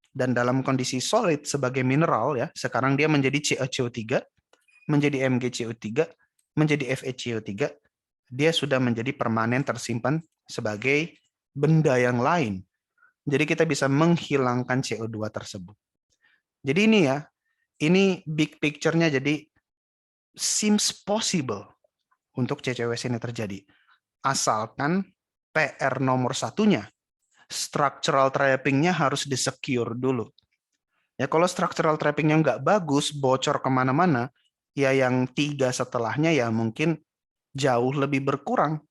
Dan dalam kondisi solid sebagai mineral ya, sekarang dia menjadi CaCO3, menjadi MgCO3, menjadi FeCO3, dia sudah menjadi permanen tersimpan sebagai benda yang lain. Jadi kita bisa menghilangkan CO2 tersebut. Jadi ini ya, ini big picture-nya, jadi seems possible untuk CCWS ini terjadi. Asalkan PR nomor satunya, structural trapping-nya harus di-secure dulu. Ya, kalau structural trapping-nya nggak bagus, bocor kemana-mana, ya yang 3 setelahnya ya mungkin jauh lebih berkurang.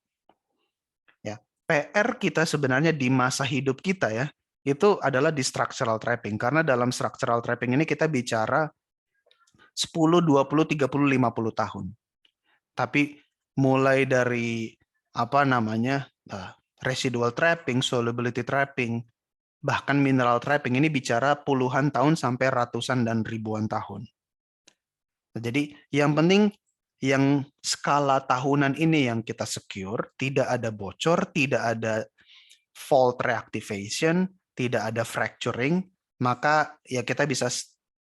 Ya, PR kita sebenarnya di masa hidup kita ya, itu adalah di structural trapping. Karena dalam structural trapping ini kita bicara 10, 20, 30, 50 tahun. Tapi mulai dari residual trapping, solubility trapping, bahkan mineral trapping ini bicara puluhan tahun sampai ratusan dan ribuan tahun. Jadi yang penting yang skala tahunan ini yang kita secure, tidak ada bocor, tidak ada fault reactivation, tidak ada fracturing, maka ya kita bisa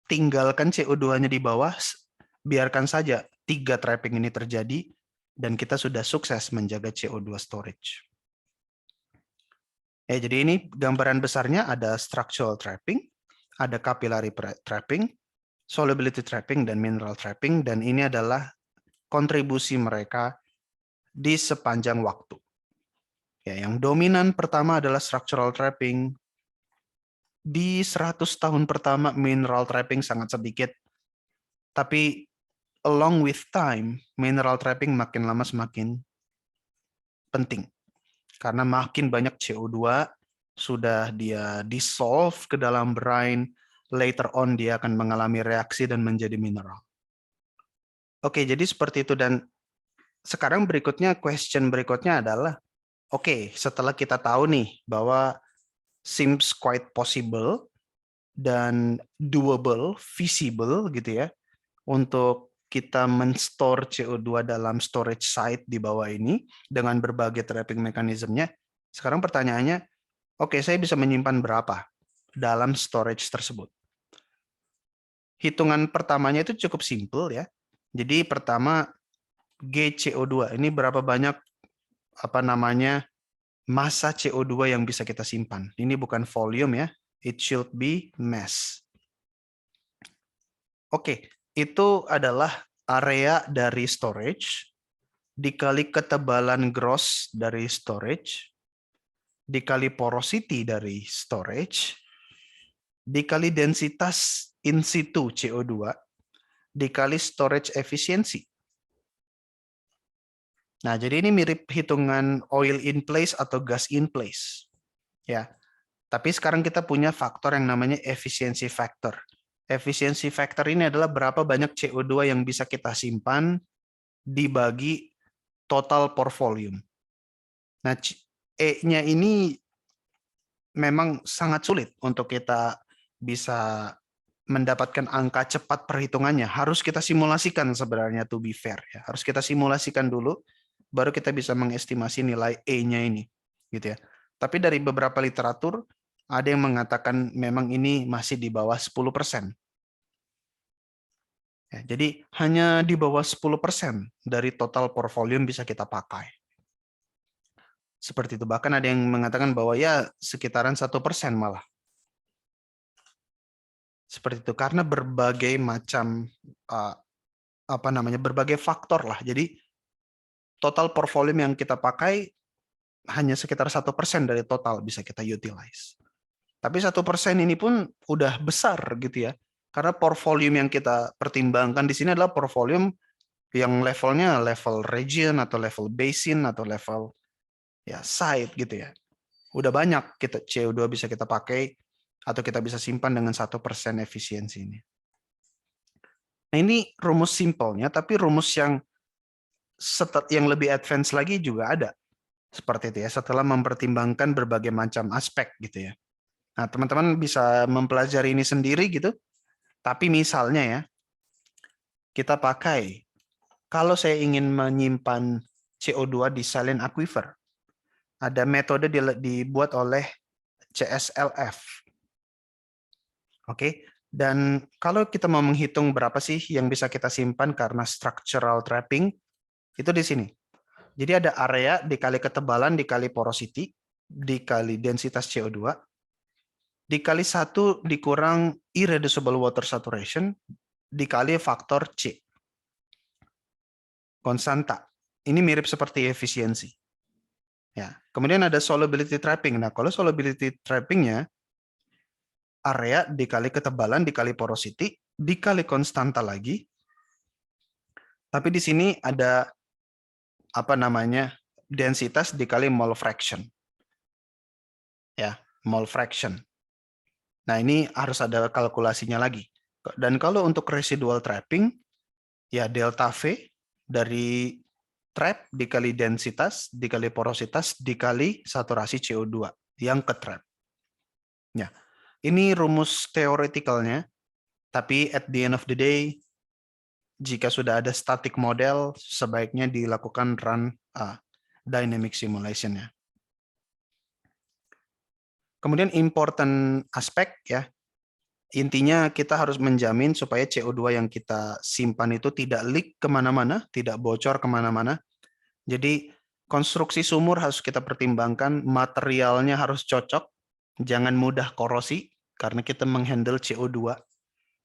tinggalkan CO2-nya di bawah, biarkan saja 3 trapping ini terjadi, dan kita sudah sukses menjaga CO2 storage. Ya, jadi ini gambaran besarnya ada structural trapping, ada capillary trapping, solubility trapping, dan mineral trapping, dan ini adalah kontribusi mereka di sepanjang waktu. Ya, yang dominan pertama adalah structural trapping. Di 100 tahun pertama mineral trapping sangat sedikit, tapi along with time, mineral trapping makin lama semakin penting. Karena makin banyak CO2 sudah dia dissolve ke dalam brine, later on dia akan mengalami reaksi dan menjadi mineral. Oke, jadi seperti itu. Dan sekarang question berikutnya adalah, oke, setelah kita tahu nih bahwa seems quite possible dan doable, feasible gitu ya, untuk kita men-store CO2 dalam storage site di bawah ini dengan berbagai trapping mekanismenya. Sekarang pertanyaannya, oke, saya bisa menyimpan berapa dalam storage tersebut? Hitungan pertamanya itu cukup simple ya. Jadi pertama GCO2, ini berapa banyak massa CO2 yang bisa kita simpan. Ini bukan volume ya, it should be mass. Oke, itu adalah area dari storage dikali ketebalan gross dari storage dikali porosity dari storage dikali densitas in situ CO2 dikali storage efficiency. Nah, jadi ini mirip hitungan oil in place atau gas in place. Ya. Tapi sekarang kita punya faktor yang namanya efficiency factor. Efficiency factor ini adalah berapa banyak CO2 yang bisa kita simpan dibagi total pore volume. Nah, E-nya ini memang sangat sulit untuk kita bisa mendapatkan angka cepat perhitungannya. Harus kita simulasikan sebenarnya, to be fair. Ya. Harus kita simulasikan dulu, baru kita bisa mengestimasi nilai E-nya ini. Gitu ya. Tapi dari beberapa literatur, ada yang mengatakan memang ini masih di bawah 10%. Ya, jadi hanya di bawah 10% dari total pore volume bisa kita pakai. Seperti itu. Bahkan ada yang mengatakan bahwa ya sekitaran 1% malah. Seperti itu. Karena berbagai macam berbagai faktor lah. Jadi total pore volume yang kita pakai hanya sekitar 1% dari total bisa kita utilize. Tapi 1% ini pun udah besar gitu ya. Karena pore volume yang kita pertimbangkan di sini adalah pore volume yang levelnya level region atau level basin atau level ya site gitu ya. Udah banyak kita CO2 bisa kita pakai atau kita bisa simpan dengan 1% efisiensi ini. Nah, ini rumus simpelnya, tapi rumus yang lebih advance lagi juga ada. Seperti itu ya, setelah mempertimbangkan berbagai macam aspek gitu ya. Nah, teman-teman bisa mempelajari ini sendiri gitu. Tapi misalnya ya, kita pakai, kalau saya ingin menyimpan CO2 di silent aquifer, ada metode dibuat oleh CSLF. Oke, dan kalau kita mau menghitung berapa sih yang bisa kita simpan karena structural trapping, itu di sini. Jadi ada area dikali ketebalan dikali porosity dikali densitas CO2 dikali 1 dikurang irreducible water saturation dikali faktor C. Konstanta. Ini mirip seperti efisiensi. Ya. Kemudian ada solubility trapping. Nah, kalau solubility trappingnya area dikali ketebalan dikali porosity dikali konstanta lagi. Tapi di sini ada densitas dikali mole fraction. Ya, mole fraction. Nah, ini harus ada kalkulasinya lagi. Dan kalau untuk residual trapping, ya delta V dari trap dikali densitas dikali porositas dikali saturasi CO2 yang ke trap. Ya, ini rumus teoretikalnya, tapi at the end of the day, jika sudah ada static model, sebaiknya dilakukan run dynamic simulation-nya. Kemudian important aspek ya, intinya kita harus menjamin supaya CO2 yang kita simpan itu tidak leak kemana-mana, tidak bocor kemana-mana. Jadi konstruksi sumur harus kita pertimbangkan, materialnya harus cocok, jangan mudah korosi, karena kita menghandle CO2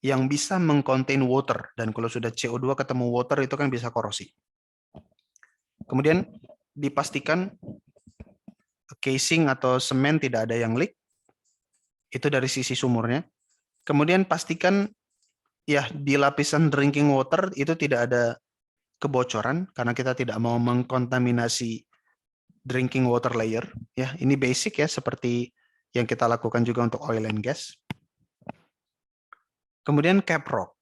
yang bisa mengcontain water, dan kalau sudah CO2 ketemu water itu kan bisa korosi. Kemudian dipastikan casing atau semen tidak ada yang leak, itu dari sisi sumurnya. Kemudian pastikan ya di lapisan drinking water itu tidak ada kebocoran karena kita tidak mau mengkontaminasi drinking water layer. Ya, ini basic ya seperti yang kita lakukan juga untuk oil and gas. Kemudian cap rock.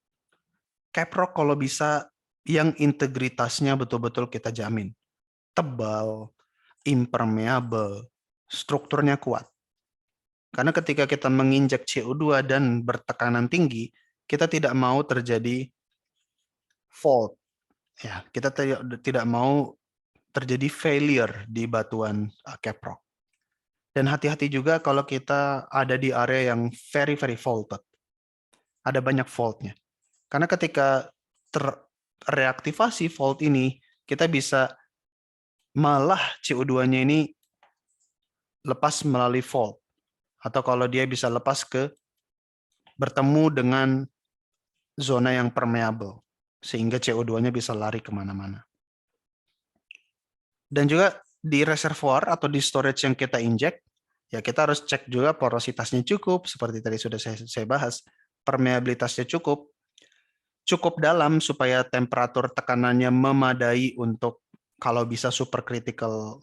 Cap rock kalau bisa yang integritasnya betul-betul kita jamin. Tebal, impermeable, strukturnya kuat. Karena ketika kita menginjak CO2 dan bertekanan tinggi, kita tidak mau terjadi fault. Ya, kita tidak mau terjadi failure di batuan cap rock. Dan hati-hati juga kalau kita ada di area yang very faulted. Ada banyak faultnya. Karena ketika terreaktivasi fault ini, kita bisa malah CO2-nya ini lepas melalui fault. Atau kalau dia bisa lepas ke bertemu dengan zona yang permeable. Sehingga CO2-nya bisa lari kemana-mana. Dan juga di reservoir atau di storage yang kita inject, ya kita harus cek juga porositasnya cukup, seperti tadi sudah saya bahas. permeabilitasnya cukup dalam supaya temperatur tekanannya memadai untuk kalau bisa supercritical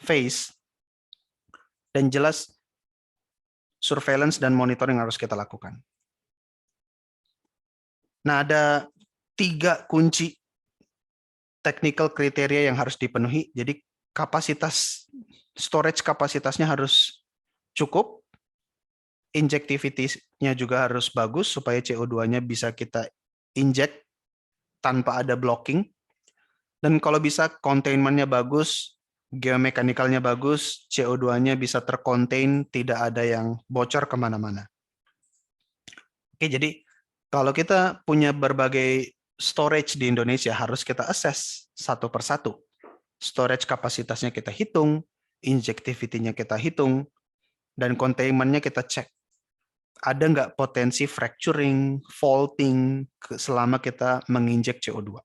phase, dan jelas surveillance dan monitoring harus kita lakukan. Nah, ada 3 kunci technical kriteria yang harus dipenuhi. Jadi storage kapasitasnya harus cukup, injectivity-nya juga harus bagus supaya CO2-nya bisa kita inject tanpa ada blocking. Dan kalau bisa containment-nya bagus, geomekanikalnya bagus, CO2-nya bisa tercontain, tidak ada yang bocor kemana-mana. Oke, jadi kalau kita punya berbagai storage di Indonesia, harus kita assess satu persatu. Storage kapasitasnya kita hitung, injectivity-nya kita hitung, dan containment-nya kita cek. Ada nggak potensi fracturing, faulting selama kita menginjek CO2.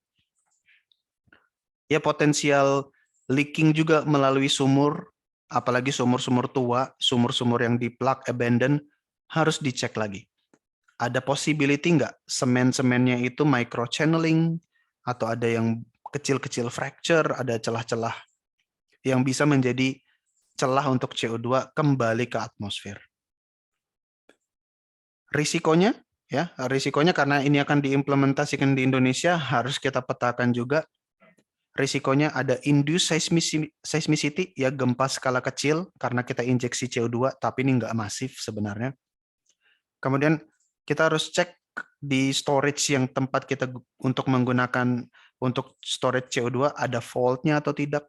Ya, potensial leaking juga melalui sumur, apalagi sumur-sumur tua, sumur-sumur yang di plug abandon, harus dicek lagi. Ada possibility nggak semen-semennya itu micro channeling, atau ada yang kecil-kecil fracture, ada celah-celah yang bisa menjadi celah untuk CO2 kembali ke atmosfer. Risikonya karena ini akan diimplementasikan di Indonesia, harus kita petakan juga. Risikonya ada induced seismicity, ya gempa skala kecil karena kita injeksi CO2, tapi ini nggak masif sebenarnya. Kemudian kita harus cek di storage yang tempat kita untuk menggunakan untuk storage CO2 ada fault-nya atau tidak,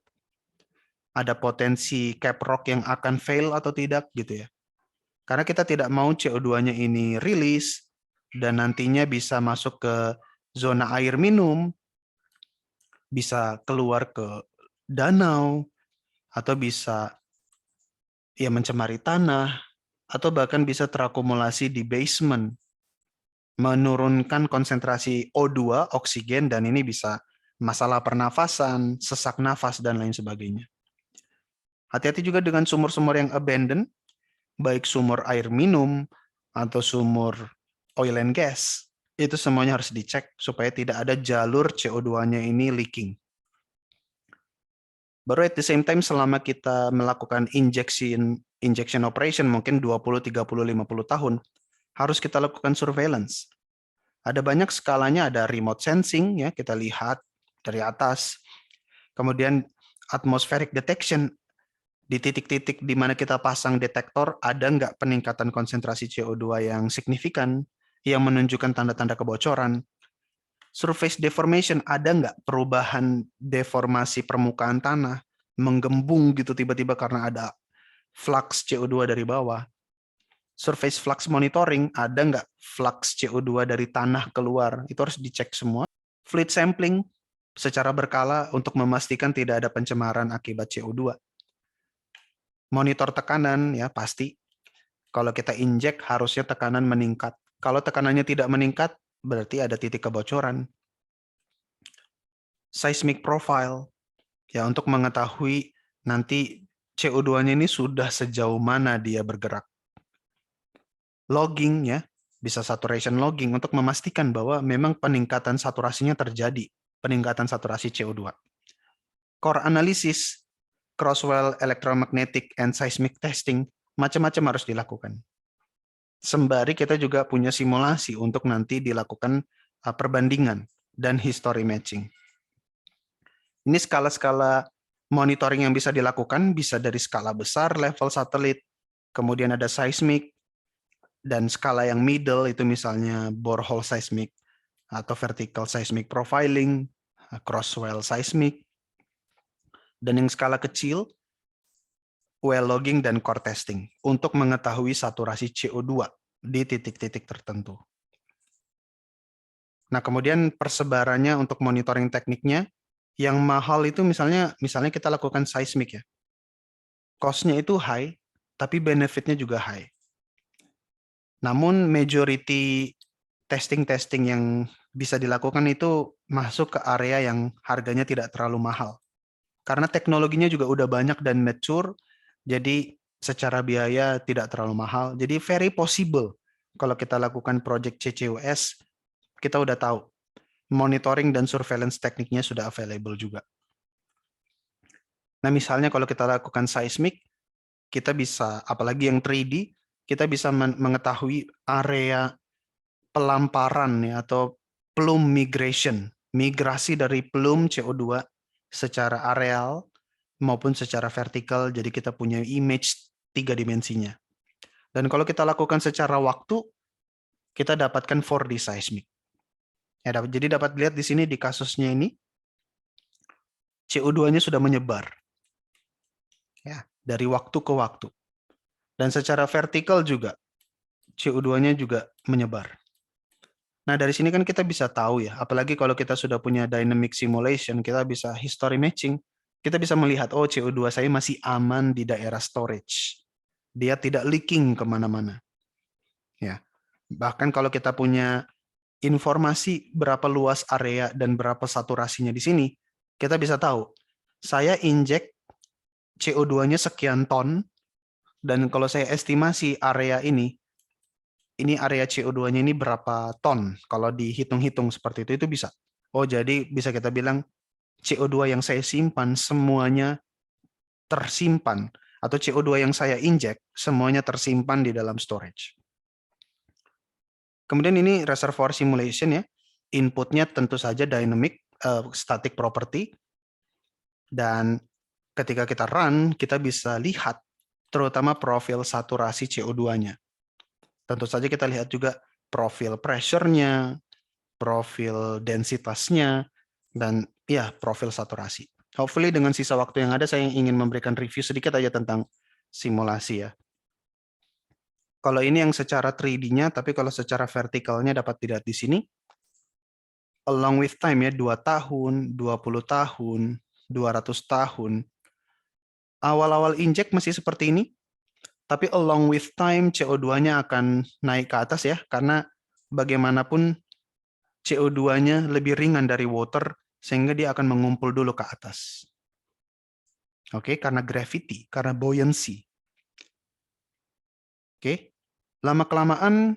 ada potensi cap rock yang akan fail atau tidak gitu ya. Karena kita tidak mau CO2-nya ini rilis dan nantinya bisa masuk ke zona air minum, bisa keluar ke danau, atau bisa ya mencemari tanah, atau bahkan bisa terakumulasi di basement, menurunkan konsentrasi O2, oksigen, dan ini bisa masalah pernafasan, sesak nafas, dan lain sebagainya. Hati-hati juga dengan sumur-sumur yang abandoned, baik sumur air minum atau sumur oil and gas. Itu semuanya harus dicek supaya tidak ada jalur CO2-nya ini leaking. Baru at the same time selama kita melakukan injection operation mungkin 20, 30, 50 tahun, harus kita lakukan surveillance. Ada banyak skalanya, ada remote sensing, ya kita lihat dari atas. Kemudian atmospheric detection, di titik-titik di mana kita pasang detektor, ada nggak peningkatan konsentrasi CO2 yang signifikan, yang menunjukkan tanda-tanda kebocoran. Surface deformation, ada nggak perubahan deformasi permukaan tanah, menggembung gitu tiba-tiba karena ada flux CO2 dari bawah. Surface flux monitoring, ada nggak flux CO2 dari tanah keluar, itu harus dicek semua. Fluid sampling secara berkala untuk memastikan tidak ada pencemaran akibat CO2. Monitor tekanan, ya pasti. Kalau kita injek harusnya tekanan meningkat. Kalau tekanannya tidak meningkat, berarti ada titik kebocoran. Seismic profile, ya untuk mengetahui nanti CO2-nya ini sudah sejauh mana dia bergerak. Logging, ya bisa saturation logging untuk memastikan bahwa memang peningkatan saturasinya terjadi, peningkatan saturasi CO2. Core analysis, Crosswell electromagnetic and seismic testing, macam-macam harus dilakukan. Sembari kita juga punya simulasi untuk nanti dilakukan perbandingan dan history matching. Ini skala-skala monitoring yang bisa dilakukan, bisa dari skala besar, level satelit, kemudian ada seismic, dan skala yang middle itu misalnya borehole seismic atau vertical seismic profiling, crosswell seismic, dan yang skala kecil, well logging dan core testing untuk mengetahui saturasi CO2 di titik-titik tertentu. Nah, kemudian persebarannya untuk monitoring tekniknya, yang mahal itu misalnya kita lakukan seismic ya. Cost-nya itu high, tapi benefit-nya juga high. Namun majority testing-testing yang bisa dilakukan itu masuk ke area yang harganya tidak terlalu mahal. Karena teknologinya juga udah banyak dan mature, jadi secara biaya tidak terlalu mahal. Jadi very possible kalau kita lakukan project CCUS, kita udah tahu. Monitoring dan surveillance tekniknya sudah available juga. Nah, misalnya kalau kita lakukan seismic, kita bisa, apalagi yang 3D, kita bisa mengetahui area pelamparan ya, atau plume migration, migrasi dari plume CO2 secara areal maupun secara vertikal, jadi kita punya image 3 dimensinya. Dan kalau kita lakukan secara waktu, kita dapatkan 4D seismic. Ya, jadi dapat lihat di sini di kasusnya ini, CO2-nya sudah menyebar ya, dari waktu ke waktu. Dan secara vertikal juga, CO2-nya juga menyebar. Nah, dari sini kan kita bisa tahu ya, apalagi kalau kita sudah punya dynamic simulation, kita bisa history matching. Kita bisa melihat, oh CO2 saya masih aman di daerah storage. Dia tidak leaking kemana-mana. Ya. Bahkan kalau kita punya informasi berapa luas area dan berapa saturasinya di sini, kita bisa tahu, saya injek CO2-nya sekian ton, dan kalau saya estimasi area ini area CO2-nya ini berapa ton, kalau dihitung-hitung seperti itu bisa. Oh, jadi bisa kita bilang CO2 yang saya simpan semuanya tersimpan, atau CO2 yang saya injek semuanya tersimpan di dalam storage. Kemudian ini reservoir simulation ya, inputnya tentu saja dynamic, static property, dan ketika kita run, kita bisa lihat terutama profil saturasi CO2-nya. Tentu saja kita lihat juga profil pressure-nya, profil densitasnya, dan ya profil saturasi. Hopefully dengan sisa waktu yang ada, saya ingin memberikan review sedikit aja tentang simulasi ya. Kalau ini yang secara 3D-nya, tapi kalau secara vertikalnya dapat dilihat di sini, along with time ya, 2 tahun, 20 tahun, 200 tahun. Awal-awal injek masih seperti ini, tapi along with time CO2-nya akan naik ke atas ya, karena bagaimanapun CO2-nya lebih ringan dari water, sehingga dia akan mengumpul dulu ke atas. Oke, karena gravity, karena buoyancy. Oke, lama-kelamaan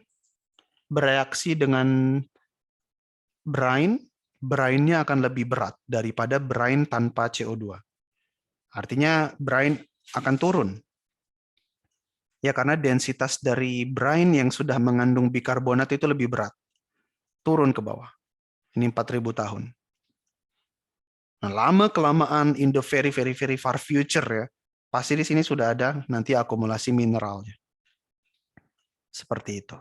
bereaksi dengan brine-nya akan lebih berat daripada brine tanpa CO2. Artinya brine akan turun. Ya, karena densitas dari brine yang sudah mengandung bikarbonat itu lebih berat. Turun ke bawah. Ini 4.000 tahun. Nah, lama-kelamaan in the very, very, very far future ya, pasti di sini sudah ada nanti akumulasi mineralnya. Seperti itu.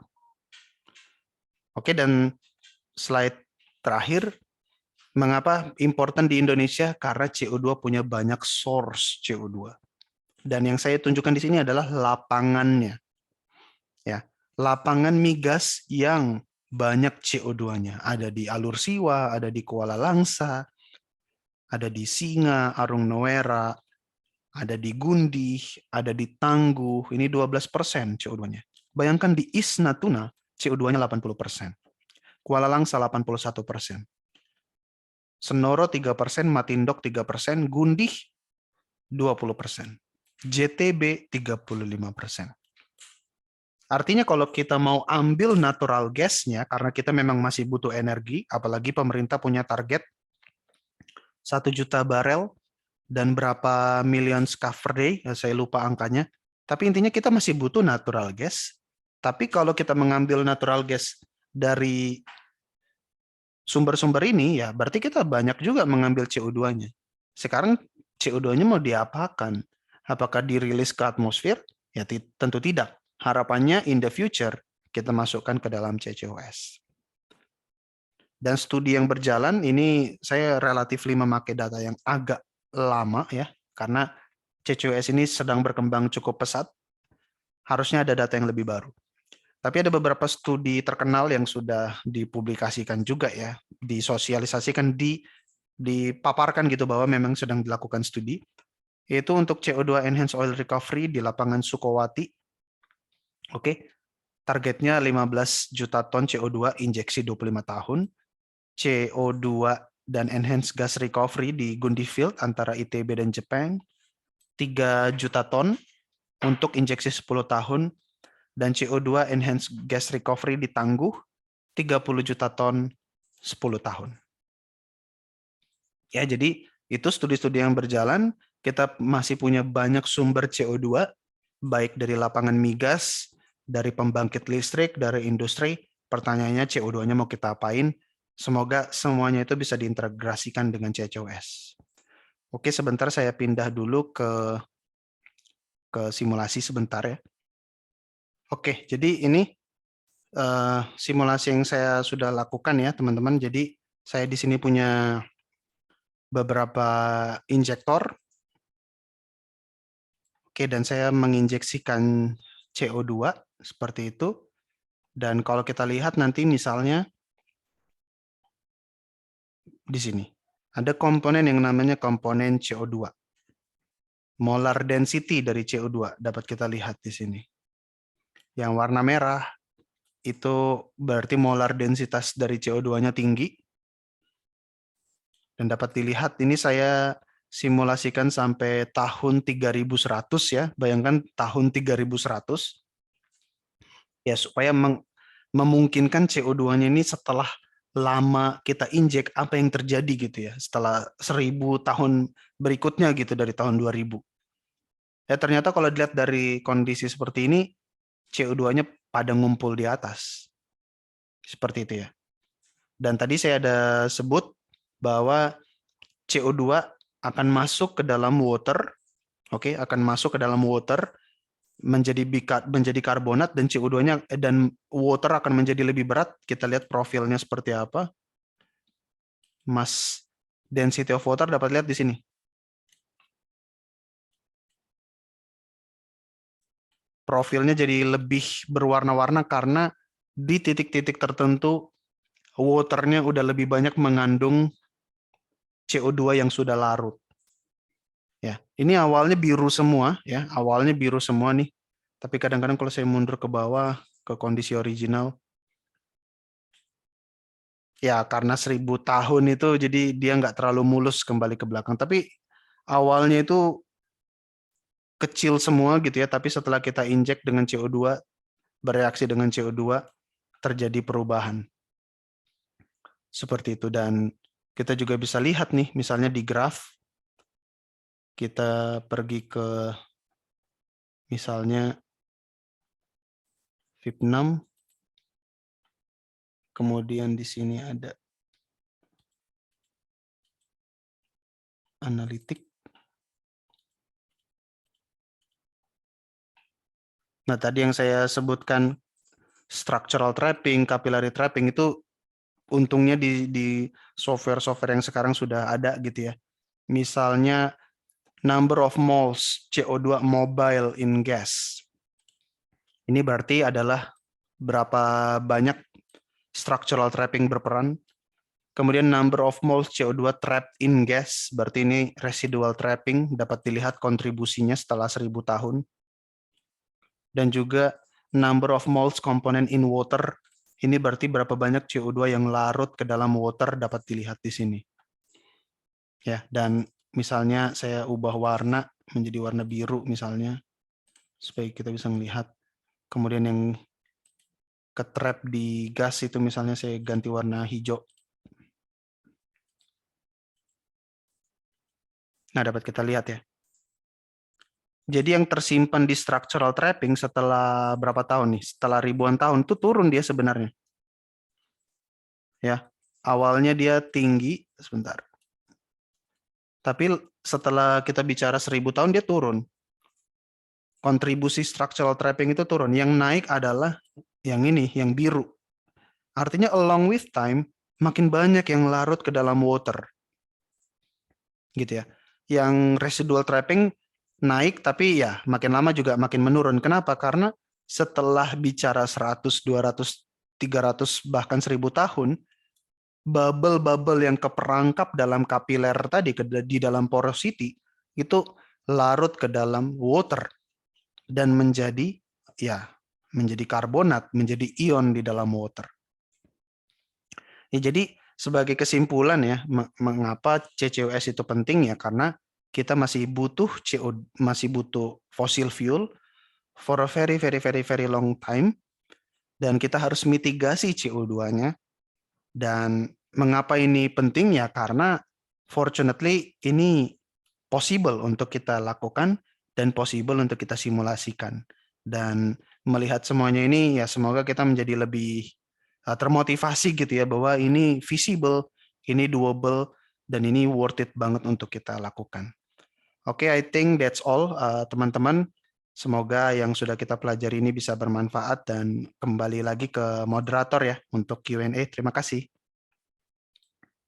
Oke, dan slide terakhir, mengapa important di Indonesia? Karena CO2 punya banyak source CO2. Dan yang saya tunjukkan di sini adalah lapangannya. Ya, lapangan migas yang banyak CO2-nya. Ada di Alur Siwa, ada di Kuala Langsa, ada di Singa, Arung Nowera, ada di Gundih, ada di Tangguh, ini 12% CO2-nya. Bayangkan di East Natuna, CO2-nya 80%. Kuala Langsa 81%. Senoro 3%, Matindok 3%, Gundih 20%. JTB 35%. Artinya kalau kita mau ambil natural gas-nya, karena kita memang masih butuh energi, apalagi pemerintah punya target 1 juta barel, dan berapa million scuff per day, saya lupa angkanya. Tapi intinya kita masih butuh natural gas. Tapi kalau kita mengambil natural gas dari sumber-sumber ini, ya berarti kita banyak juga mengambil CO2-nya. Sekarang CO2-nya mau diapakan? Apakah dirilis ke atmosfer? Ya tentu tidak. Harapannya in the future, kita masukkan ke dalam CCUS. Dan studi yang berjalan, ini saya relatif memakai data yang agak lama ya, karena CCUS ini sedang berkembang cukup pesat, harusnya ada data yang lebih baru. Tapi ada beberapa studi terkenal yang sudah dipublikasikan juga ya, disosialisasikan, dipaparkan gitu bahwa memang sedang dilakukan studi, yaitu untuk CO2 Enhanced Oil Recovery di lapangan Sukowati. Oke, targetnya 15 juta ton CO2 injeksi 25 tahun, CO2 dan Enhanced Gas Recovery di Gundih Field antara ITB dan Jepang, 3 juta ton untuk injeksi 10 tahun, dan CO2 enhanced gas recovery ditangguh 30 juta ton 10 tahun. Ya, jadi itu studi-studi yang berjalan, kita masih punya banyak sumber CO2 baik dari lapangan migas, dari pembangkit listrik, dari industri. Pertanyaannya CO2-nya mau kita apain? Semoga semuanya itu bisa diintegrasikan dengan CCUS. Oke, sebentar saya pindah dulu ke simulasi sebentar ya. Oke, jadi ini simulasi yang saya sudah lakukan ya, teman-teman. Jadi saya di sini punya beberapa injektor. Oke, dan saya menginjeksikan CO2 seperti itu. Dan kalau kita lihat nanti misalnya di sini ada komponen yang namanya komponen CO2. Molar density dari CO2 dapat kita lihat di sini. Yang warna merah itu berarti molar densitas dari CO2-nya tinggi. Dan dapat dilihat ini saya simulasikan sampai tahun 3100 ya. Bayangkan tahun 3100. Ya supaya memungkinkan CO2-nya ini setelah lama kita injek apa yang terjadi gitu ya. Setelah 1000 tahun berikutnya gitu dari tahun 2000. Ya ternyata kalau dilihat dari kondisi seperti ini CO2-nya pada ngumpul di atas. Seperti itu ya. Dan tadi saya ada sebut bahwa CO2 akan masuk ke dalam water, oke, akan masuk ke dalam water menjadi karbonat dan CO2-nya dan water akan menjadi lebih berat. Kita lihat profilnya seperti apa. Mass density of water dapat lihat di sini. Profilnya jadi lebih berwarna-warna karena di titik-titik tertentu waternya udah lebih banyak mengandung CO2 yang sudah larut. Ya, ini awalnya biru semua ya, awalnya biru semua nih. Tapi kadang-kadang kalau saya mundur ke bawah ke kondisi original, ya karena 1000 tahun itu jadi dia nggak terlalu mulus kembali ke belakang. Tapi awalnya itu kecil semua gitu ya, tapi setelah kita injek dengan CO2, bereaksi dengan CO2, terjadi perubahan. Seperti itu, dan kita juga bisa lihat nih, misalnya di graf, kita pergi ke misalnya VIP6, kemudian di sini ada analitik. Nah, tadi yang saya sebutkan structural trapping, capillary trapping itu untungnya di software-software yang sekarang sudah ada gitu ya. Misalnya number of moles CO2 mobile in gas. Ini berarti adalah berapa banyak structural trapping berperan. Kemudian number of moles CO2 trapped in gas, berarti ini residual trapping, dapat dilihat kontribusinya setelah 1000 tahun. Dan juga number of moles component in water, ini berarti berapa banyak CO2 yang larut ke dalam water, dapat dilihat di sini. Ya, dan misalnya saya ubah warna menjadi warna biru misalnya, supaya kita bisa melihat. Kemudian yang ketrap di gas itu misalnya saya ganti warna hijau. Nah, dapat kita lihat ya. Jadi yang tersimpan di structural trapping setelah berapa tahun nih? Setelah ribuan tahun itu turun dia sebenarnya. Ya, awalnya dia tinggi, sebentar. Tapi setelah kita bicara 1000 tahun dia turun. Kontribusi structural trapping itu turun. Yang naik adalah yang ini, yang biru. Artinya along with time, makin banyak yang larut ke dalam water. Gitu ya. Yang residual trapping naik, tapi ya makin lama juga makin menurun. Kenapa? Karena setelah bicara 100, 200, 300, bahkan 1000 tahun, bubble-bubble yang keperangkap dalam kapiler tadi, di dalam porosity, itu larut ke dalam water dan menjadi karbonat, menjadi ion di dalam water. Ya, jadi sebagai kesimpulan ya, mengapa CCUS itu penting ya, karena kita masih butuh masih butuh fossil fuel for a very long time, dan kita harus mitigasi CO2-nya. Dan mengapa ini penting ya? Karena fortunately ini possible untuk kita lakukan dan possible untuk kita simulasikan. Dan melihat semuanya ini ya semoga kita menjadi lebih termotivasi gitu ya bahwa ini visible, ini doable, dan ini worth it banget untuk kita lakukan. Oke, I think that's all, teman-teman. Semoga yang sudah kita pelajari ini bisa bermanfaat dan kembali lagi ke moderator ya untuk Q&A. Terima kasih.